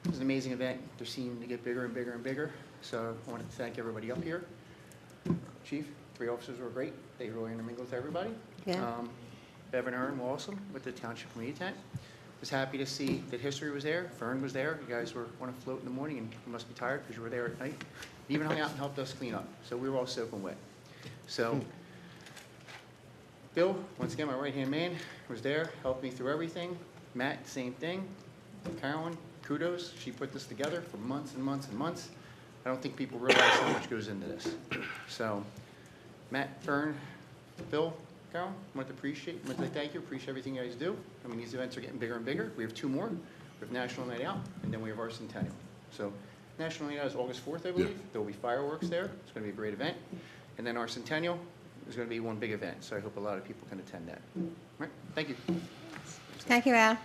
It was an amazing event. They're seeming to get bigger and bigger and bigger. So I wanted to thank everybody up here. Chief, 3 officers were great. They really intermingled with everybody. Yeah. Bevan and Ern were awesome with the Township Committee tent. Was happy to see that history was there. Fern was there. You guys were on a float in the morning, and you must be tired because you were there at night. You even hung out and helped us clean up. So we were all soaking wet. So Bill, once again, my right-hand man, was there, helped me through everything. Matt, same thing. Carolyn, kudos. She put this together for months and months and months. I don't think people realize how much goes into this. So Matt, Fern, Bill, Carolyn, want to thank you, appreciate everything you guys do. I mean, these events are getting bigger and bigger. We have 2 more. We have National Night Out, and then we have our Centennial. So National Night Out is August 4th, I believe. There will be fireworks there. It's going to be a great event. And then our Centennial is going to be one big event, so I hope a lot of people can attend that. All right, thank you. Thank you, Al.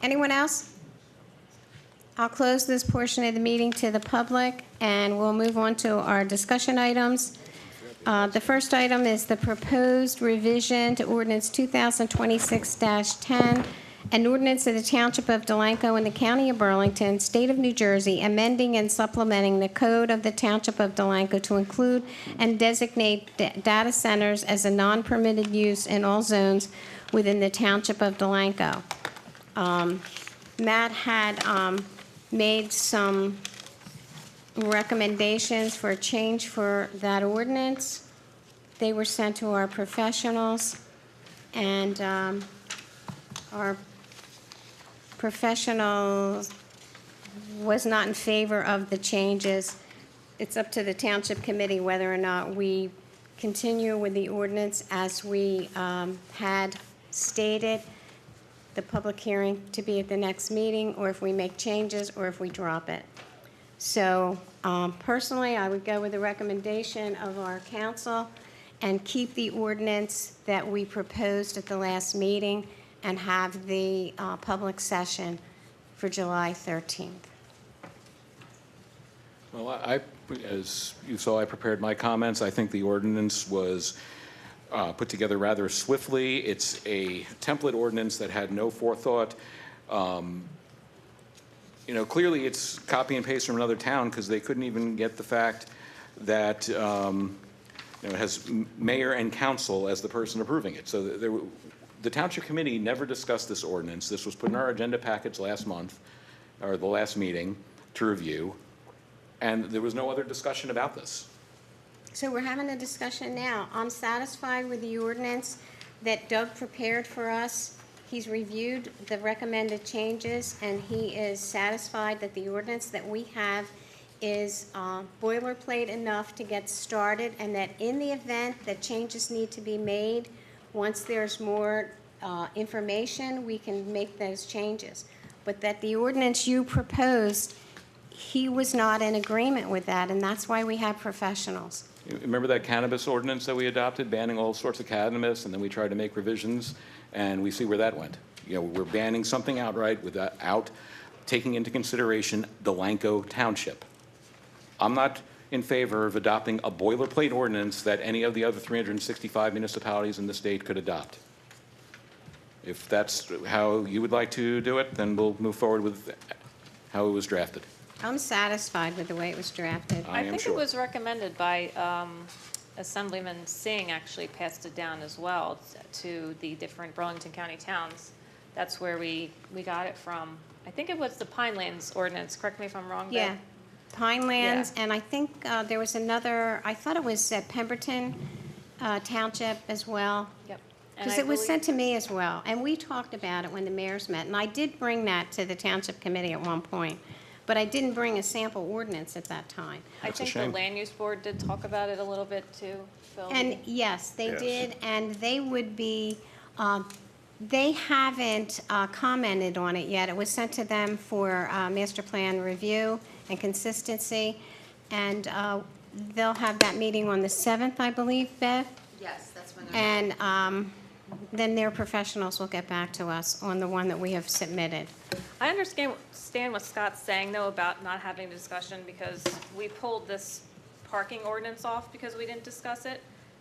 Anyone else? I'll close this portion of the meeting to the public, and we'll move on to our discussion items. The first item is the proposed revision to ordinance 2026-10, an ordinance of the Township of Delanco in the County of Burlington, State of New Jersey, amending and supplementing the code of the Township of Delanco to include and designate data centers as a non-permitted use in all zones within the Township of Delanco. Matt had made some recommendations for a change for that ordinance. They were sent to our professionals, and our professional was not in favor of the changes. It's up to the Township Committee whether or not we continue with the ordinance as we had stated, the public hearing to be at the next meeting, or if we make changes, or if we drop it. So personally, I would go with the recommendation of our council and keep the ordinance that we proposed at the last meeting and have the public session for July 13th. Well, as you saw, I prepared my comments. I think the ordinance was put together rather swiftly. It's a template ordinance that had no forethought. Clearly it's copy and paste from another town because they couldn't even get the fact that it has mayor and council as the person approving it. So the Township Committee never discussed this ordinance. This was put in our agenda package last month, or the last meeting, to review, and there was no other discussion about this. So we're having a discussion now. I'm satisfied with the ordinance that Doug prepared for us. He's reviewed the recommended changes, and he is satisfied that the ordinance that we have is boilerplate enough to get started, and that in the event that changes need to be made, once there's more information, we can make those changes. But that the ordinance you proposed, he was not in agreement with that, and that's why we have professionals. Remember that cannabis ordinance that we adopted, banning all sorts of cannabis, and then we tried to make revisions, and we see where that went. We're banning something outright without taking into consideration Delanco Township. I'm not in favor of adopting a boilerplate ordinance that any of the other 365 municipalities in the state could adopt. If that's how you would like to do it, then we'll move forward with how it was drafted. I'm satisfied with the way it was drafted. I think it was recommended by Assemblyman Singh, actually passed it down as well to the different Burlington County towns. That's where we got it from. I think it was the Pinelands ordinance. Correct me if I'm wrong, Bill. Yeah, Pinelands, and I think there was another, I thought it was Pemberton Township as well. Yep. Because it was sent to me as well, and we talked about it when the mayors met, and I did bring that to the Township Committee at one point, but I didn't bring a sample ordinance at that time. I think the Land Use Board did talk about it a little bit too, Phil. And yes, they did, and they would be, they haven't commented on it yet. It was sent to them for master plan review and consistency, and they'll have that meeting on the 7th, I believe, Bev? Yes, that's when they're. And then their professionals will get back to us on the one that we have submitted. I understand what Scott's saying, though, about not having a discussion, because we pulled this parking ordinance off because we didn't discuss it.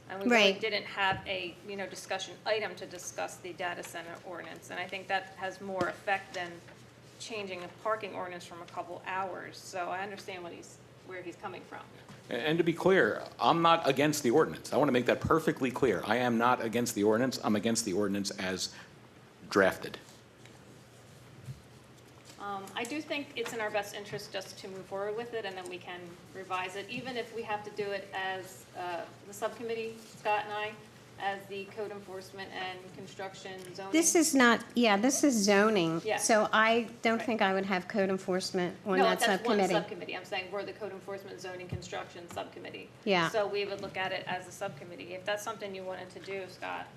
And we really Right. didn't have a, discussion item to discuss the data center ordinance. And I think that has more effect than changing a parking ordinance from a couple hours. So I understand where he's coming from. And to be clear, I'm not against the ordinance. I want to make that perfectly clear. I am not against the ordinance. I'm against the ordinance as drafted. I do think it's in our best interest just to move forward with it, and then we can revise it, even if we have to do it as the subcommittee, Scott and I, as the code enforcement and construction zoning. This is not, this is zoning. Yeah. So I don't think I would have code enforcement on No, that that's one subcommittee. subcommittee. I'm saying we're the code enforcement zoning construction subcommittee. Yeah. So we would look at it as a subcommittee. If that's something you wanted to do, Scott.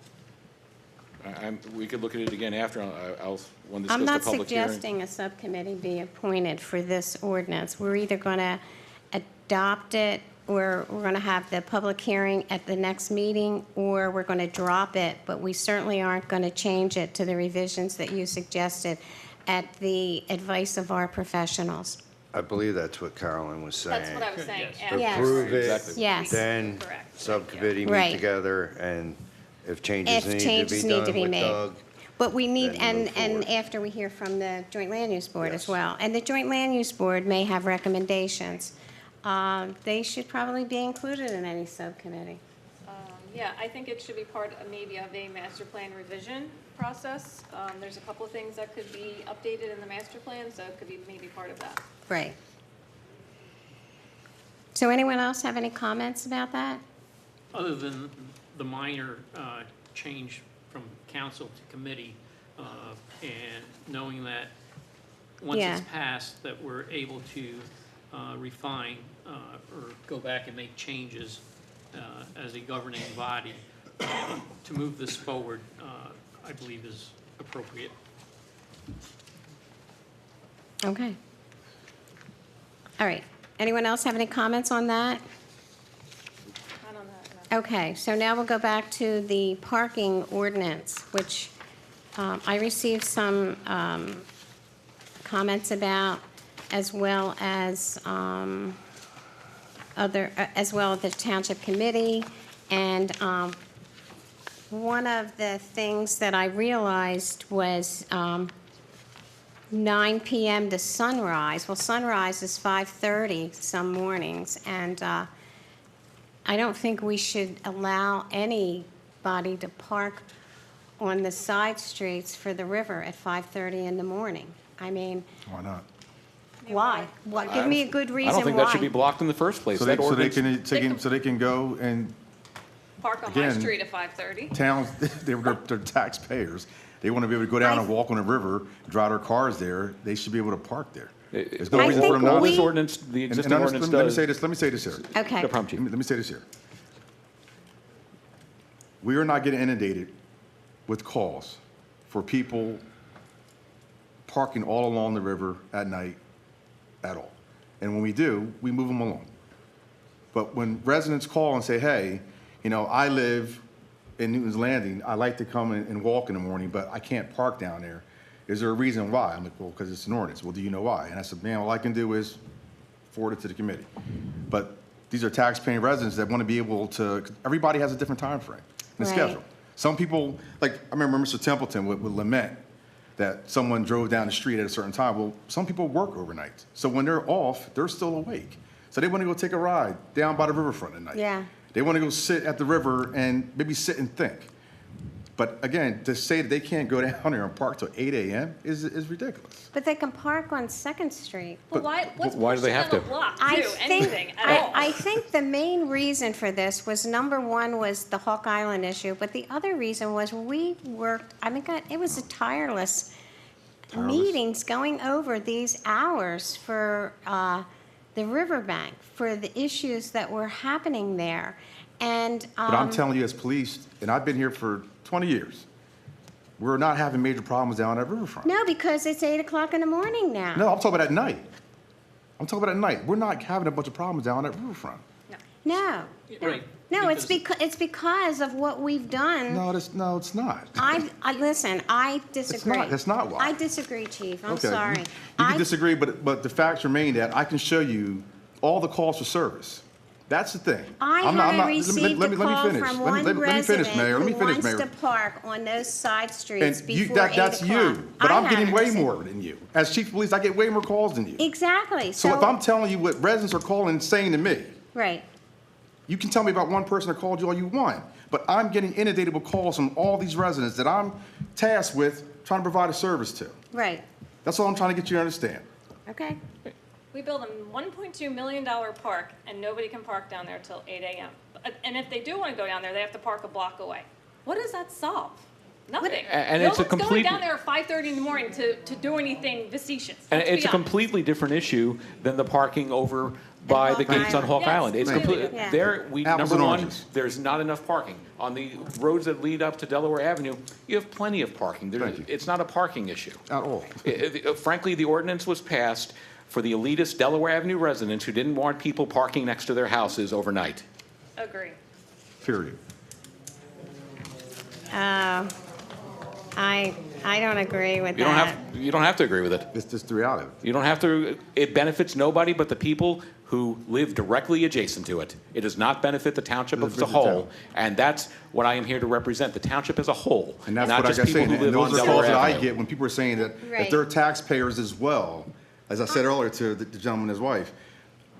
We could look at it again after, when I'm discuss not the public hearing. suggesting a subcommittee be appointed for this ordinance. We're either going to adopt it, or we're going to have the public hearing at the next meeting, or we're going to drop it, but we certainly aren't going to change it to the revisions that you suggested at the advice of our professionals. I believe that's what Carolyn was saying. That's what I was saying. Yes. Approve it, Exactly. Yes. then Correct. subcommittee meet Right. together, and if changes If need to changes be need to done be with made. Doug, But we need, Then move and forward. after we hear from the Joint Land Use Board as Yes. well. And the Joint Land Use Board may have recommendations. They should probably be included in any subcommittee. Yeah, I think it should be part maybe of a master plan revision process. There's a couple of things that could be updated in the master plan, so it could be maybe part of that. Right. So anyone else have any comments about that? Other than the minor change from council to committee, and knowing that once Yeah. it's passed, that we're able to refine or go back and make changes as a governing body to move this forward, I believe is appropriate. Okay. All right. Anyone else have any comments on that? I don't know. Okay, so now we'll go back to the parking ordinance, which I received some comments about, as well as the Township Committee. And one of the things that I realized was 9 p.m. to sunrise. Well, sunrise is 5:30 some mornings, and I don't think we should allow anybody to park on the side streets for the river at 5:30 in the morning. I mean, Why not? why? What? Give me a good reason I why. don't think that should be blocked in the first place. So That ordinance- they can go and Park on my Again, street at 5:30. towns, they're taxpayers. They want to be able to go down and walk on the river, drive their cars there. They should be able to park there. There's no I reason for them think not. This ordinance, the And existing ordinance let me does. say this, let me say this here. Okay. No problem, Chief. Let me say this here. We are not getting inundated with calls for people parking all along the river at night at all. And when we do, we move them along. But when residents call and say, hey, I live in Newton's Landing, I like to come and walk in the morning, but I can't park down there. Is there a reason why? I'm like, well, because it's an ordinance. Well, do you know why? And I said, man, all I can do is forward it to the committee. But these are tax-paying residents that want to be able to, everybody has a different time frame and Right. schedule. Some people, like, I remember Mr. Templeton would lament that someone drove down the street at a certain time. Well, some people work overnight. So when they're off, they're still awake. So they want to go take a ride down by the riverfront at night. Yeah. They want to go sit at the river and maybe sit and think. But again, to say that they can't go down there and park till 8 a.m. is ridiculous. But they can park on Second Street. Well, what's why do they pushing have them to? to block, I do think, anything at all? I think the main reason for this was, number one, was the Hawk Island issue, but the other reason was we worked, God, it was a tireless meetings going over these hours for the riverbank, for the issues that were happening there. And But I'm telling you, as police, and I've been here for 20 years, we're not having major problems down at riverfront. no, because it's 8 o'clock in the morning now. No, I'm talking about at night. I'm talking about at night. We're not having a bunch of problems down at riverfront. No. Right. No, it's because of what we've done. No, it's not. Listen, I disagree. That's not why. I disagree, Chief. I'm Okay, sorry. You can disagree, but the facts remain that I can show you all the calls for service That's the thing. I I'm not- I'm haven't not- received let me a call finish. from Let me- one let me finish, resident Mayor. Let me who finish, wants Mayor. to park on those side streets And you, before 8 o'clock. that's you, but I'm getting haven't way received- more than you. As chief of police, I get way more calls than you. Exactly, So if I'm telling you what residents are calling and saying to me, Right, you can tell me about one person that called you all you want, but I'm getting inundated with calls from all these residents that I'm tasked with trying to provide a service to. right, That's all I'm trying to get you to understand. okay. We build a $1.2 million park, and nobody can park down there till 8 a.m. And if they do want to go down there, they have to park a block away. What does that solve? Nothing. And No it's a one's going complete- down there at 5:30 in the morning to do anything facetious. And Let's it's be a honest. completely different issue than the parking over by the gates on Hawk Yes, Island. It's completely complete, different. there, we, Apples number and one, oranges. there's not enough parking. On the roads that lead up to Delaware Avenue, you have plenty of parking. Thank you. It's not a parking issue. At all. Frankly, the ordinance was passed for the elitist Delaware Avenue residents who didn't want people parking next to their houses overnight. Agree. Period. I don't agree with that. You don't have to agree with it. It's just the reality. You don't have to, it benefits nobody but the people who live directly adjacent to it. It does not benefit the township as a whole, and that's what I am here to represent, the township as a whole, And that's not what I just got people saying. who And live on those are Delaware calls that I Avenue. get when people are saying that Right. if they're taxpayers as well, as I said earlier to the gentleman and his wife,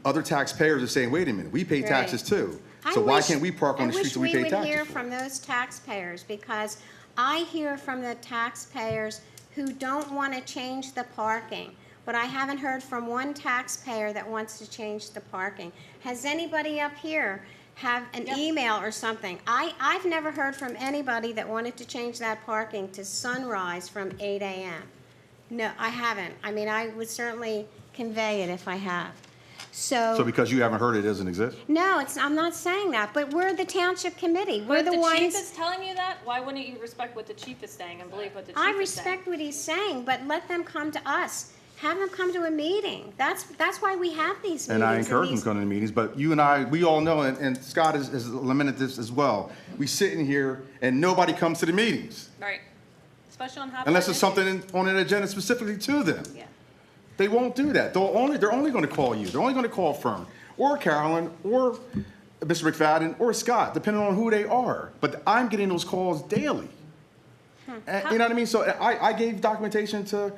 other taxpayers are saying, wait a minute, we pay Right. taxes too. I So why wish- can't we park on the streets that we I pay wish we would hear taxes for? from those taxpayers, because I hear from the taxpayers who don't want to change the parking, but I haven't heard from one taxpayer that wants to change the parking. Has anybody up here have an email or something? I've never heard from anybody that wanted to change that parking to sunrise from 8 a.m. No, I haven't. I mean, I would certainly convey it if I have. So because you haven't heard it doesn't exist? No, I'm not saying that, but we're the township committee. We're But the if the chief ones. is telling you that, why wouldn't you respect what the chief is saying and believe what the chief I is saying? respect what he's saying, but let them come to us. Have them come to a meeting. That's why we have these meetings. And I encourage them these- to come to the meetings, but you and I, we all know, and Scott has lamented this as well. We sit in here and nobody comes to the meetings Right. Especially on hot unless it's button something on an agenda specifically to them. Yeah. They won't do that. They're only going to call you. They're only going to call Fern or Carolyn or Mr. McFadden or Scott, depending on who they are. But I'm getting those calls daily. And, you know what I mean? So I gave documentation to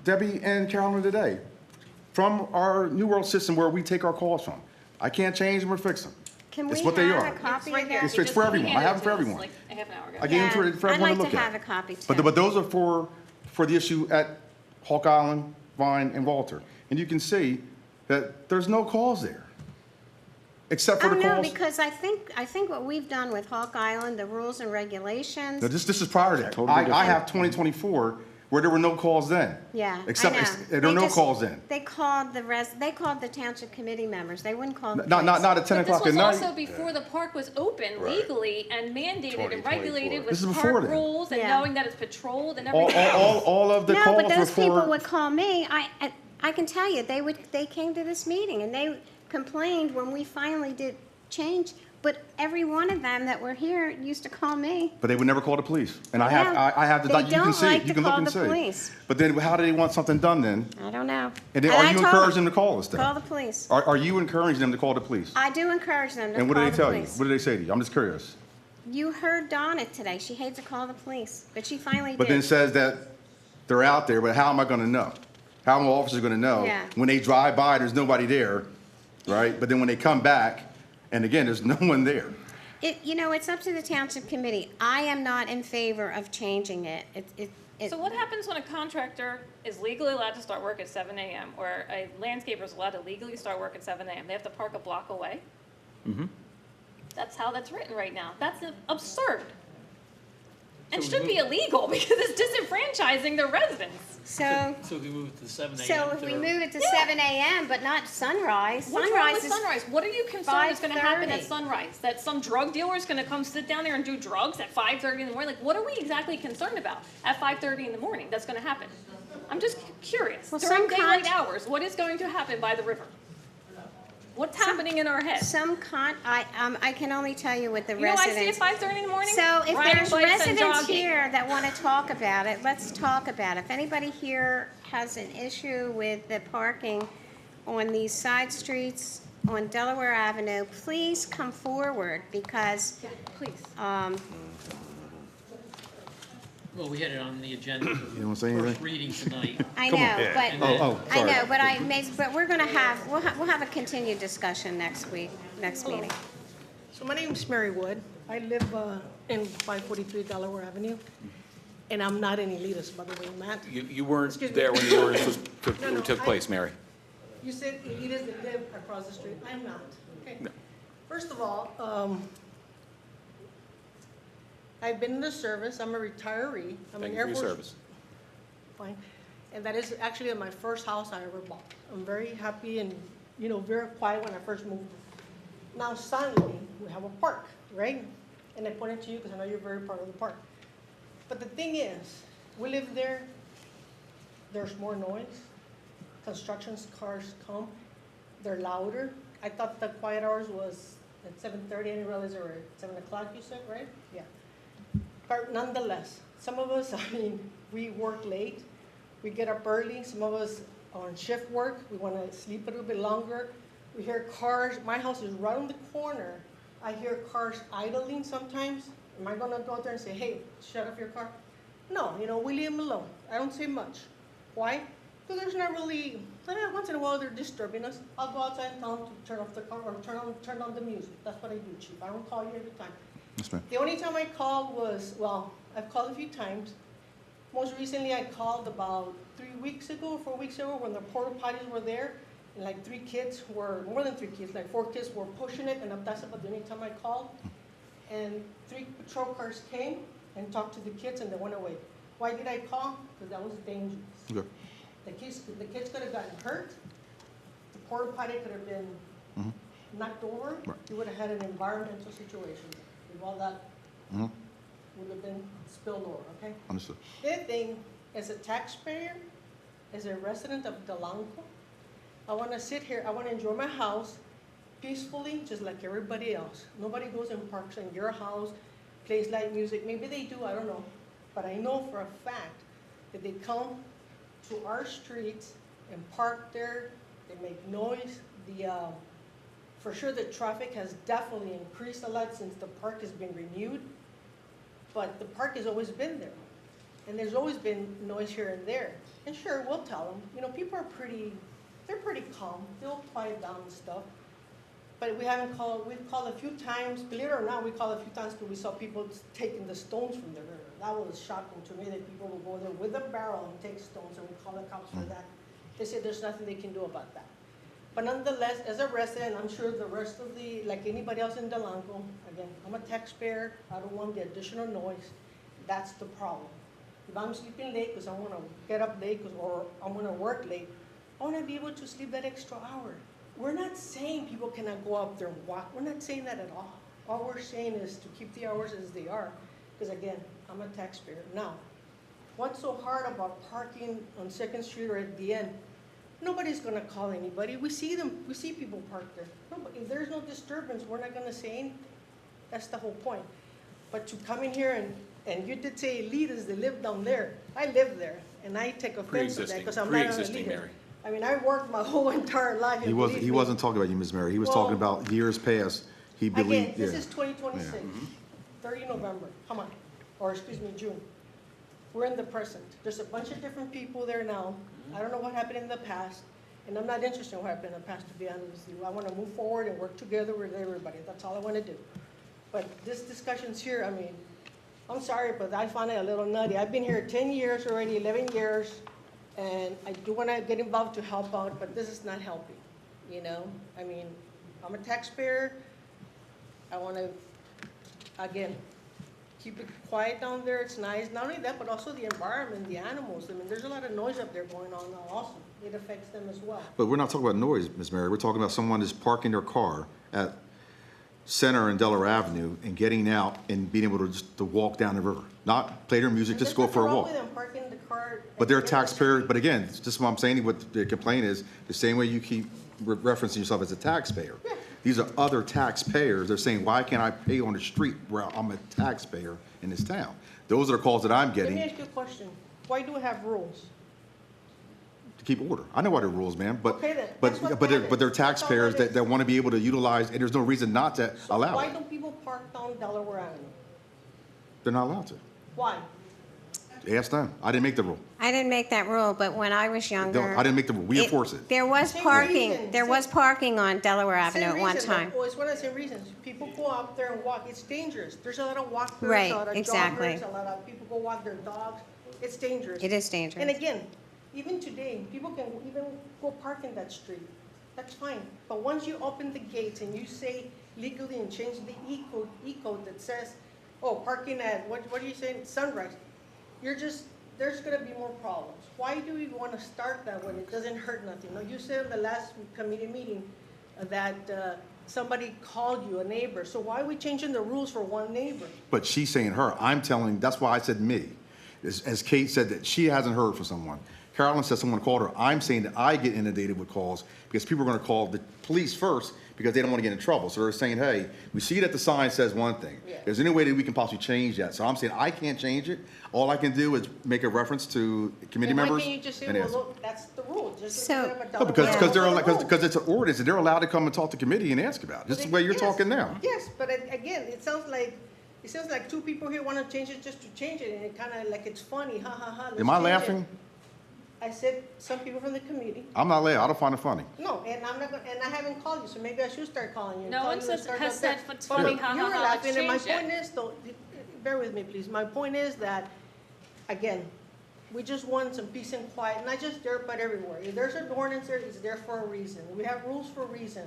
Debbie and Carolyn today from our New World system where we take our calls from. I can't change them or fix them. Can It's we what they have are. a copy of that? It's for everyone. I have them for everyone. like a half an hour ago. I gave them for everyone to I'd look like to at. have a copy too. But those are for the issue at Hawk Island, Vine, and Walter. And you can see that there's no calls there, except for Oh, the no, calls. because I think what we've done with Hawk Island, the rules and regulations. No, this is prior to that. Totally I different. have 2024 where there were no calls then. Yeah, I Except, know. there They were no just- calls then. They called the township committee members. They wouldn't call the Not at 10 But this o'clock at was night. also before the park was open legally and mandated and regulated This is with before park then. rules and Yeah. knowing that it's patrolled and All, everything all, else. all of the No, calls but were those people for, would call me. I can tell you, they came to this meeting and they complained when we finally did change. But every one of them that were here used to call me. but they would never call the police. And I Yeah. have the, They you can don't see it, like you to can look call and the see. police. But then how do they want something done then? I don't know. And then I are you told encouraging them to call us then? Call the police. Are you encouraging them to call the police? I do encourage them to And what call did the they tell you? police. What did they say to you? I'm just curious. You heard Donna today. She hates to call the police, but she finally But did. then says that they're out there, but how am I gonna know? How am officers gonna know? Yeah. When they drive by, there's nobody there, right? But then when they come back, and again, there's no one there. It's up to the township committee. I am not in favor of changing it. So what happens when a contractor is legally allowed to start work at 7 a.m. or a landscaper is allowed to legally start work at 7 a.m.? They have to park a block away? Mm-hmm. That's how that's written right now. That's absurd. And So we should be illegal because it's disenfranchising their residents. So we move it to 7 a.m. if we move it to 7 a.m., but not sunrise. What's wrong Sunrise with is sunrise? What are you concerned is going to happen at 5:30. sunrise? That some drug dealer is going to come sit down there and do drugs at 5:30 in the morning? Like, what are we exactly concerned about at 5:30 in the morning that's going to happen? I'm just curious. Well, During some daylight hours, what is going to happen by the river? What's happening in our heads? I can only tell you what the You know, I residents. see at 5:30 in the morning. So if riding there's bikes and residents jogging. here that want to talk about it, let's talk about it. If anybody here has an issue with the parking on these side streets on Delaware Avenue, please come forward because, Please. Well, we had it on the agenda You for wanna say first anything? reading tonight. I Come on. know, but, And then- I know, sorry. but we're gonna have, we'll have a continued discussion next week, next meeting. So my name's Mary Wood. I live in 543 Delaware Avenue, and I'm not an elitist, by the way, Matt. You weren't Excuse me. there when the ordinance No, took place, Mary. You said elitists that live across the street. I'm not. Okay. No. First of all, I've been in the service. I'm a retiree. I'm Thank an you Air for your Force. service. Fine. And that is actually my first house I ever bought. I'm very happy and, very quiet when I first moved. Now suddenly, we have a park, right? And I point it to you because I know you're very part of the park. But the thing is, we live there, there's more noise. Construction cars come, they're louder. I thought the quiet hours was at 7:30, I didn't realize they were at 7 o'clock, you said, right? Yeah. But nonetheless, some of us, we work late, we get up early, some of us are on shift work, we want to sleep a little bit longer. We hear cars, my house is right on the corner. I hear cars idling sometimes. Am I gonna go there and say, hey, shut off your car? No, we leave them alone. I don't say much. Why? Because there's not really, once in a while they're disturbing us. I'll go outside and tell them to turn off the car or turn on the music. That's what I do, Chief. I don't call you every time. Yes, ma'am. The only time I called was, I've called a few times. Most recently, I called about 3 weeks ago, 4 weeks ago, when the porta potties were there. And like 3 kids more than 3 kids, like 4 kids were pushing it, and that's about the only time I called. And 3 patrol cars came and talked to the kids, and they went away. Why did I call? Because that was dangerous. Okay. The kids could have gotten hurt. The porta potty could have been knocked over. Right. You would have had an environmental situation. If all that would have been spilled over, okay? Understood. The other thing, as a taxpayer, as a resident of Delanco, I want to sit here, I want to enjoy my house peacefully, just like everybody else. Nobody goes and parks in your house, plays light music. Maybe they do, I don't know. But I know for a fact that they come to our streets and park there, they make noise. For sure the traffic has definitely increased a lot since the park has been renewed. But the park has always been there. And there's always been noise here and there. And sure, we'll tell them, people are they're pretty calm. They'll quiet down and stuff. But we've called a few times, believe it or not, we called a few times because we saw people taking the stones from the river. That was shocking to me that people would go there with a barrel and take stones, and we call the cops for that. They said there's nothing they can do about that. But nonetheless, as a resident, I'm sure the rest of like anybody else in Delanco, again, I'm a taxpayer, I don't want the additional noise. That's the problem. If I'm sleeping late because I want to get up late or I'm going to work late, I want to be able to sleep that extra hour. We're not saying people cannot go up there and walk. We're not saying that at all. All we're saying is to keep the hours as they are. Because again, I'm a taxpayer. Now, what's so hard about parking on 2nd Street or at the end? Nobody's going to call anybody. We see people park there. If there's no disturbance, we're not going to say anything. That's the whole point. But to come in here and you did say elitists that live down there. I live there, and I take offense to that because I'm not an elitist. Mary. I mean, I worked my whole entire life. He wasn't talking about you, Ms. Mary. He was talking about years past. He believed, Again, this is 2026, 30 November, come on, or excuse me, June. We're in the present. There's a bunch of different people there now. I don't know what happened in the past, and I'm not interested in what happened in the past, to be honest with you. I want to move forward and work together with everybody. That's all I want to do. But this discussion's here, I mean, I'm sorry, but I find it a little nutty. I've been here 10 years already, 11 years, and I do want to get involved to help out, but this is not helping, I mean, I'm a taxpayer. I want to, again, keep it quiet down there. It's nice. Not only that, but also the environment, the animals. I mean, there's a lot of noise up there going on now also. It affects them as well. but we're not talking about noise, Ms. Mary. We're talking about someone that's parking their car at Center and Delaware Avenue and getting out and being able to just to walk down the river. Not play their music, just go for a walk. There's nothing wrong with them parking the car. But they're taxpayers, but again, it's just what I'm saying, what the complaint is, the same way you keep referencing yourself as a taxpayer. These are other taxpayers. They're saying, why can't I pay on the street where I'm a taxpayer in this town? Those are the calls that I'm Let me getting. ask you a question. Why do we have rules? to keep order. I know what the rules, ma'am, but, Okay then, but, that's what but they're, that but they're is. That's all taxpayers that is. that want to be able to utilize, and there's no reason not to So allow why it. don't people park down Delaware Avenue? They're not allowed to. Why? Ask them. I didn't make the rule. I didn't make that rule, but when I was younger. I didn't make the rule. We enforce it. There was Same parking, reason. there was parking on Delaware Avenue Same at one reason, time. Well, it's one of the same reasons. People go out there and walk. It's dangerous. There's a lot of walkers, Right, a lot of exactly. joggers, a lot of people go walk their dogs. It's dangerous. It is dangerous. And again, even today, people can even go park in that street. That's fine. But once you open the gates and you say legally and change the E-code that says, oh, parking at, what are you saying, Sunrise, there's gonna be more problems. Why do we wanna start that when it doesn't hurt nothing? Now, you said in the last committee meeting that somebody called you, a neighbor. So why are we changing the rules for one neighbor? But she's saying her. I'm telling, that's why I said me. As Kate said that she hasn't heard from someone. Carolyn said someone called her. I'm saying that I get inundated with calls because people are going to call the police first because they don't want to get in trouble. So they're saying, hey, we see that the sign says one thing. Yeah. There's any way that we can possibly change that. So I'm saying I can't change it. All I can do is make a reference to committee And members. why can't you just say, and well, ask. look, that's the rule, just So- like you have a No, dollar because bill. they're That's the rule. because it's an ordinance and they're allowed to come and talk to committee and ask about it. Just the way you're Yes, talking now. Yes, but again, it sounds like two people here want to change it just to change it, and it kind of like it's funny, ha ha ha. let's Am I change it. laughing? I said some people from the committee. I'm not laughing. I don't find it funny. No, and I'm not gonna, and I haven't called you, so maybe I should start calling you. and No tell one you to says- start has up there. said it's But funny, ha, you ha, were ha, laughing, and my let's change point it. is, though, bear with me, please. My point is that, again, we just want some peace and quiet, not just there, but everywhere. If there's an ordinance there, it's there for a reason. We have rules for a reason,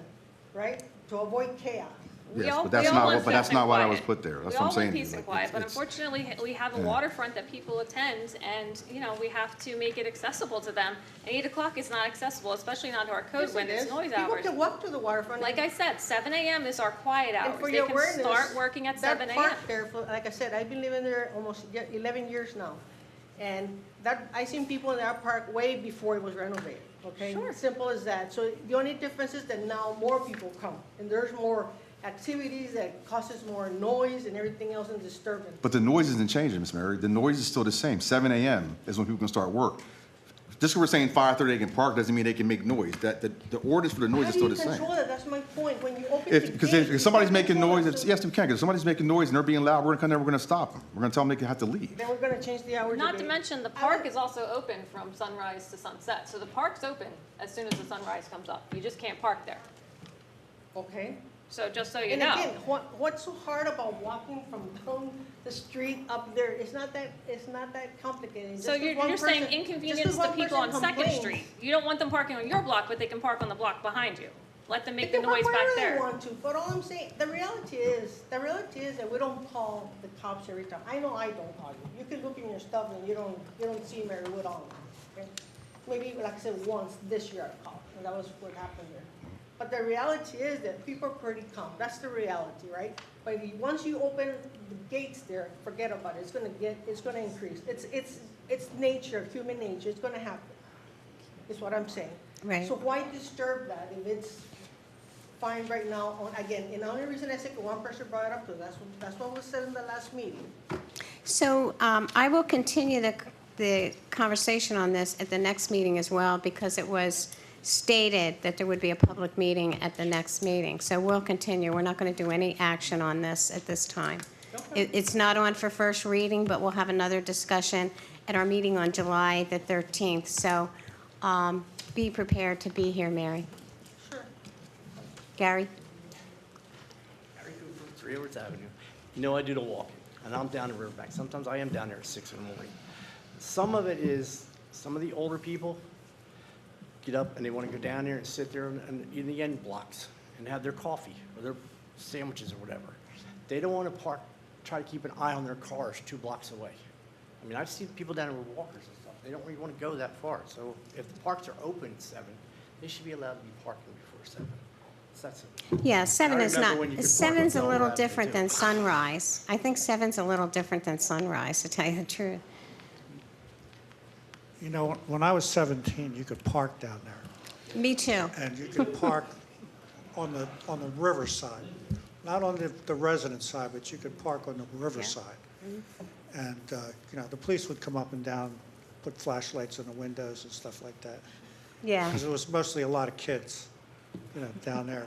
right? To avoid chaos. Yes, all- but that's we all not want what- but that's peace not and what I quiet. was put there. That's We what I'm all saying want to you. peace and Like, quiet, but it's- unfortunately, we have a Yeah. waterfront that people attend, and, you know, we have to make it accessible to them. And 8 o'clock is not accessible, especially not to our code Yes, when it it's is. noise People hours. can walk to the waterfront. Like I said, 7 AM is our quiet And hours. for They your can awareness, start working at 7 That AM. park there, like I said, I've been living there almost 11 years now. And I seen people in that park way before it was renovated, okay? Sure. Simple as that. So the only difference is that now more people come. And there's more activities that causes more noise and everything else and disturbance. But the noise isn't changing, Ms. Mary. The noise is still the same. 7 a.m. is when people can start work. Just because we're saying 5:30 they can park doesn't mean they can make noise. The ordinance for the noise is still the How do you same. control that? That's my point. When you open the Because gate, if somebody's you making control noise, it. it's, yes, we can. If somebody's making noise and they're being loud, we're gonna come there, we're gonna stop them. We're gonna tell them they have to leave. Then we're gonna change the hours Not to again. mention, the park is also open from sunrise to sunset. So the park's open as soon as the sunrise comes up. You just can't park there. Okay. So just so you And know. again, what's so hard about walking from down the street up there? It's not that complicated. So Just you're, one you're saying person- just inconvenience one to people on person Second complains. Street. You don't want them parking on your block, but they can park on the block behind you. Let them make They the can park noise back wherever they there. want to, but all I'm saying, the reality is that we don't call the cops every time. I know I don't call you. You can look in your stuff and you don't see Mary Wood on it, okay? Maybe, like I said, once this year I called, and that was what happened there. But the reality is that people are pretty calm. That's the reality, right? But once you open the gates there, forget about it. It's gonna increase. It's nature, human nature. It's gonna happen. Is what I'm saying. Right. So why disturb that if it's fine right now? Again, and the only reason I said one person brought it up, because that's what was said in the last meeting. So I will continue the conversation on this at the next meeting as well, because it was stated that there would be a public meeting at the next meeting. So we'll continue. We're not going to do any action on this at this time. It's not on for first reading, but we'll have another discussion at our meeting on July the 13th. So be prepared to be here, Mary. Sure. Gary? Harry Cooper, 3 Edwards Avenue. You know I do the walking, and I'm down the riverbank. Sometimes I am down there at 6 in the morning. Some of it is, some of the older people get up and they want to go down there and sit there and in the end blocks and have their coffee or their sandwiches or whatever. They don't want to park, try to keep an eye on their cars 2 blocks away. I mean, I've seen people down there with walkers and stuff. They don't really want to go that far. So if the parks are open at 7, they should be allowed to be parking before 7. So that's it. Yeah, 7 I is remember not, when you could park 7's a on little Delaware different Avenue, than too. sunrise. I think 7's a little different than sunrise, to tell you the truth. You know, when I was 17, you could park down there. Me too. And you could park on the riverside, not on the resident side, but you could park on the riverside. And, you know, the police would come up and down put flashlights in the windows and stuff like that. Yeah. Because it was mostly a lot of kids, down there,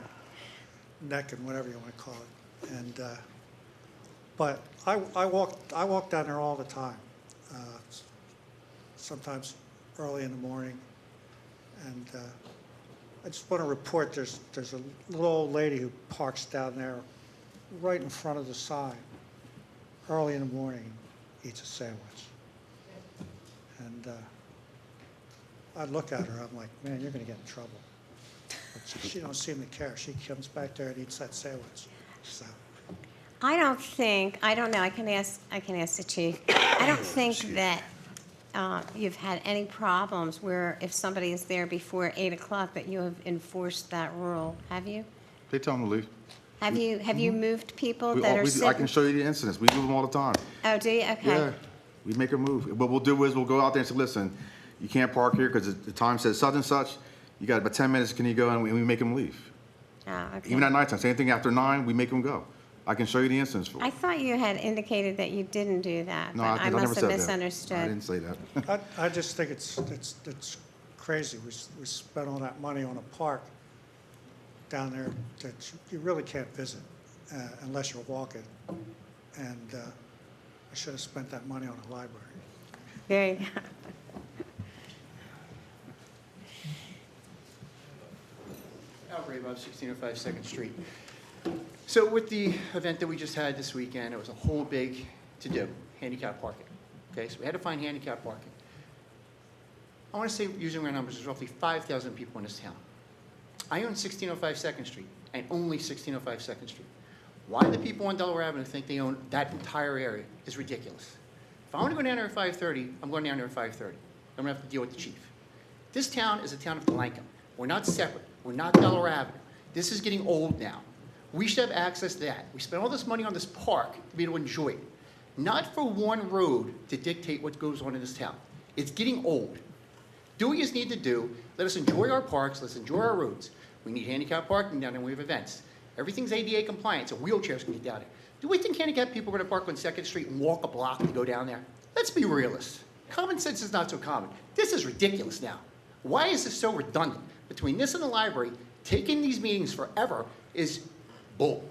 necking, whatever you want to call it. And, but I walk down there all the time, sometimes early in the morning. And I just want to report, there's a little old lady who parks down there right in front of the sign, early in the morning, eats a sandwich. And I look at her, I'm like, man, you're going to get in trouble. But she don't seem to care. She comes back there and eats that sandwich. So I don't know, I can ask the chief. I don't think that you've had any problems where if somebody is there before 8 o'clock that you have enforced that rule, have you? They tell them to leave. Have you moved people We that all- are we- sitting? I can show you the incidents. We move them all the time. Oh, do you? Okay. Yeah, we make them move. What we'll do is we'll go out there and say, listen, you can't park here because the time says such and such. You got about 10 minutes, can you go? And we make them leave. Oh, okay. Even at nighttime, same thing after 9, we make them go. I can show you the instance for I it. thought you had indicated that you didn't do that, No, but I never must have said that. misunderstood. I didn't say that. I just think it's crazy. We spent all that money on a park down there that you really can't visit unless you're walking. And I should have spent that money on a library. There you go. Al Bravo, 1605 Second Street. So with the event that we just had this weekend, it was a whole big to-do, handicap parking. Okay, so we had to find handicap parking. I want to say, using our numbers, there's roughly 5,000 people in this town. I own 1605 Second Street, and only 1605 Second Street. Why the people on Delaware Avenue think they own that entire area is ridiculous. If I want to go down there at 5:30, I'm going down there at 5:30. I'm going to have to deal with the chief. This town is a town of Delanco. We're not separate. We're not Delaware Avenue. This is getting old now. We should have access to that. We spent all this money on this park to be able to enjoy it. Not for one road to dictate what goes on in this town. It's getting old. Do what you need to do. Let us enjoy our parks. Let's enjoy our roads. We need handicap parking down there when we have events. Everything's ADA compliant, so wheelchairs can get down there. Do we think handicapped people are going to park on 2nd Street and walk a block to go down there? Let's be realists. Common sense is not so common. This is ridiculous now. Why is this so redundant? Between this and the library, taking these meetings forever is bull.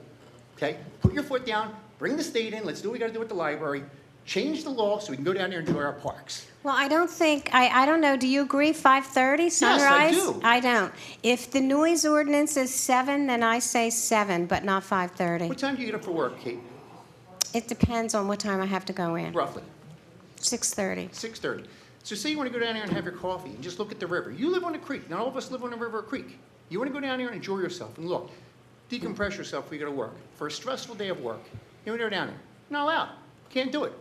Okay? Put your foot down, bring the state in, let's do what we got to do with the library, change the law so we can go down there and enjoy our parks. Well, I don't think, I don't know, do you agree 5:30 sunrise? Yes, I do. I don't. If the noise ordinance is 7, then I say 7, but not 5:30. What time do you get up for work, Kate? It depends on what time I have to go in. Roughly. 6:30. 6:30. So say you want to go down there and have your coffee and just look at the river. You live on a creek. Not all of us live on a river or creek. You want to go down there and enjoy yourself and look. Decompress yourself before you go to work. For a stressful day of work, you want to go down there. Not allowed. Can't do it.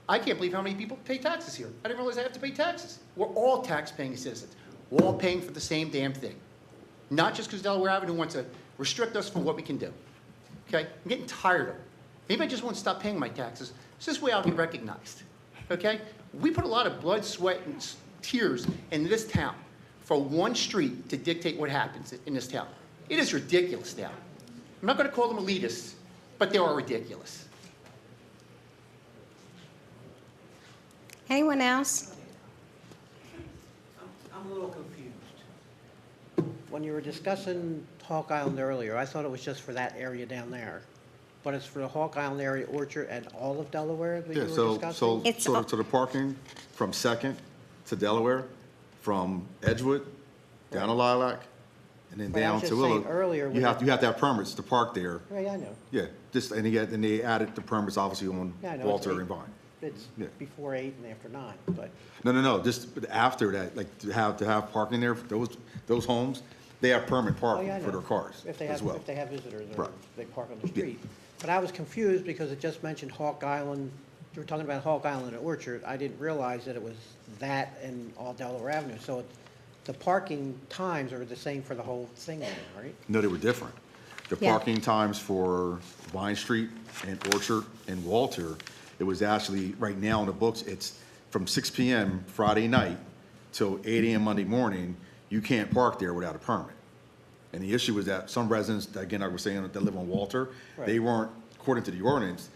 I can't believe how many people pay taxes here. I didn't realize I have to pay taxes. We're all tax-paying citizens. We're all paying for the same damn thing. Not just because Delaware Avenue wants to restrict us from what we can do. Okay? I'm getting tired of it. Maybe I just won't stop paying my taxes. So this way I'll get recognized. Okay? We put a lot of blood, sweat, and tears in this town for one street to dictate what happens in this town. It is ridiculous now. I'm not going to call them elitists, but they are ridiculous. Anyone else? I'm a little confused. When you were discussing Hawk Island earlier, I thought it was just for that area down there. But it's for the Hawk Island area, Orchard, and all of Delaware that you Yeah, were discussing? so the parking from 2nd to Delaware, from Edgewood down to Lilac, and then But I down was to just Willow. saying earlier You with have the- to have permits to park there. Yeah, I know. Yeah, and they added the permits obviously on Yeah, I know. Walter It's and Vine. It's Yeah. before 8 and after 9, but No, just after that, like to have parking there, those homes, they have permit Oh, parking yeah, I for know. their cars If they as have, well. if they have visitors or Right. they park on the street. But I was confused because it just mentioned Hawk Island. You were talking about Hawk Island and Orchard. I didn't realize that it was that and all Delaware Avenue. So the parking times are the same for the whole thing then, right? No, they were different. The Yeah. parking times for Vine Street and Orchard and Walter, it was actually, right now in the books, it's from 6 PM Friday night till 8 AM Monday morning, you can't park there without a permit. And the issue was that some residents, again, I was saying, that live on Walter, they Right. weren't, according to the ordinance,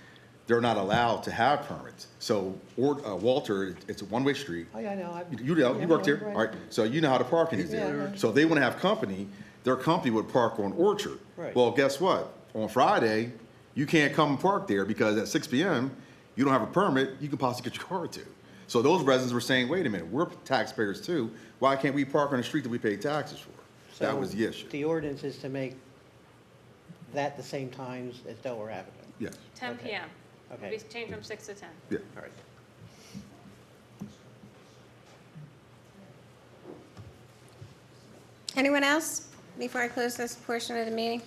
they're not allowed to have permits. So, Walter, it's a one-way street. Oh, yeah, I know. You worked here, all right, so you know how the parking is there. Yeah. So if they want to have company, their company would park on Orchard. Right. Well, guess what? On Friday, you can't come and park there because at 6 PM, you don't have a permit, you can possibly get your car to. So those residents were saying, wait a minute, we're taxpayers too. Why can't we park on the street that we pay taxes for? That was the issue. The ordinance is to make that the same times as Delaware Avenue. Yes, 10 PM. Okay. We changed from 6 to 10. yeah. All right. Anyone else before I close this portion of the meeting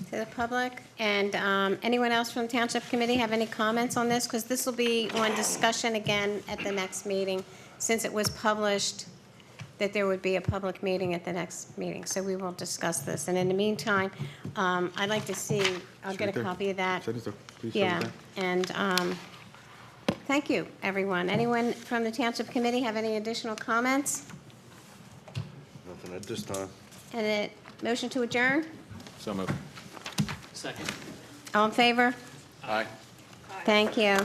to the public? And anyone else from Township Committee have any comments on this? Because this will be on discussion again at the next meeting, since it was published that there would be a public meeting at the next meeting. So we will discuss this. And in the meantime, I'd like to see, I'll get a copy of that. Send it there, please. Send it Yeah, there. and thank you, everyone. Anyone from the Township Committee have any additional comments? Nothing at this time. And a motion to adjourn? So moved. Second. All in favor? Aye. Thank you.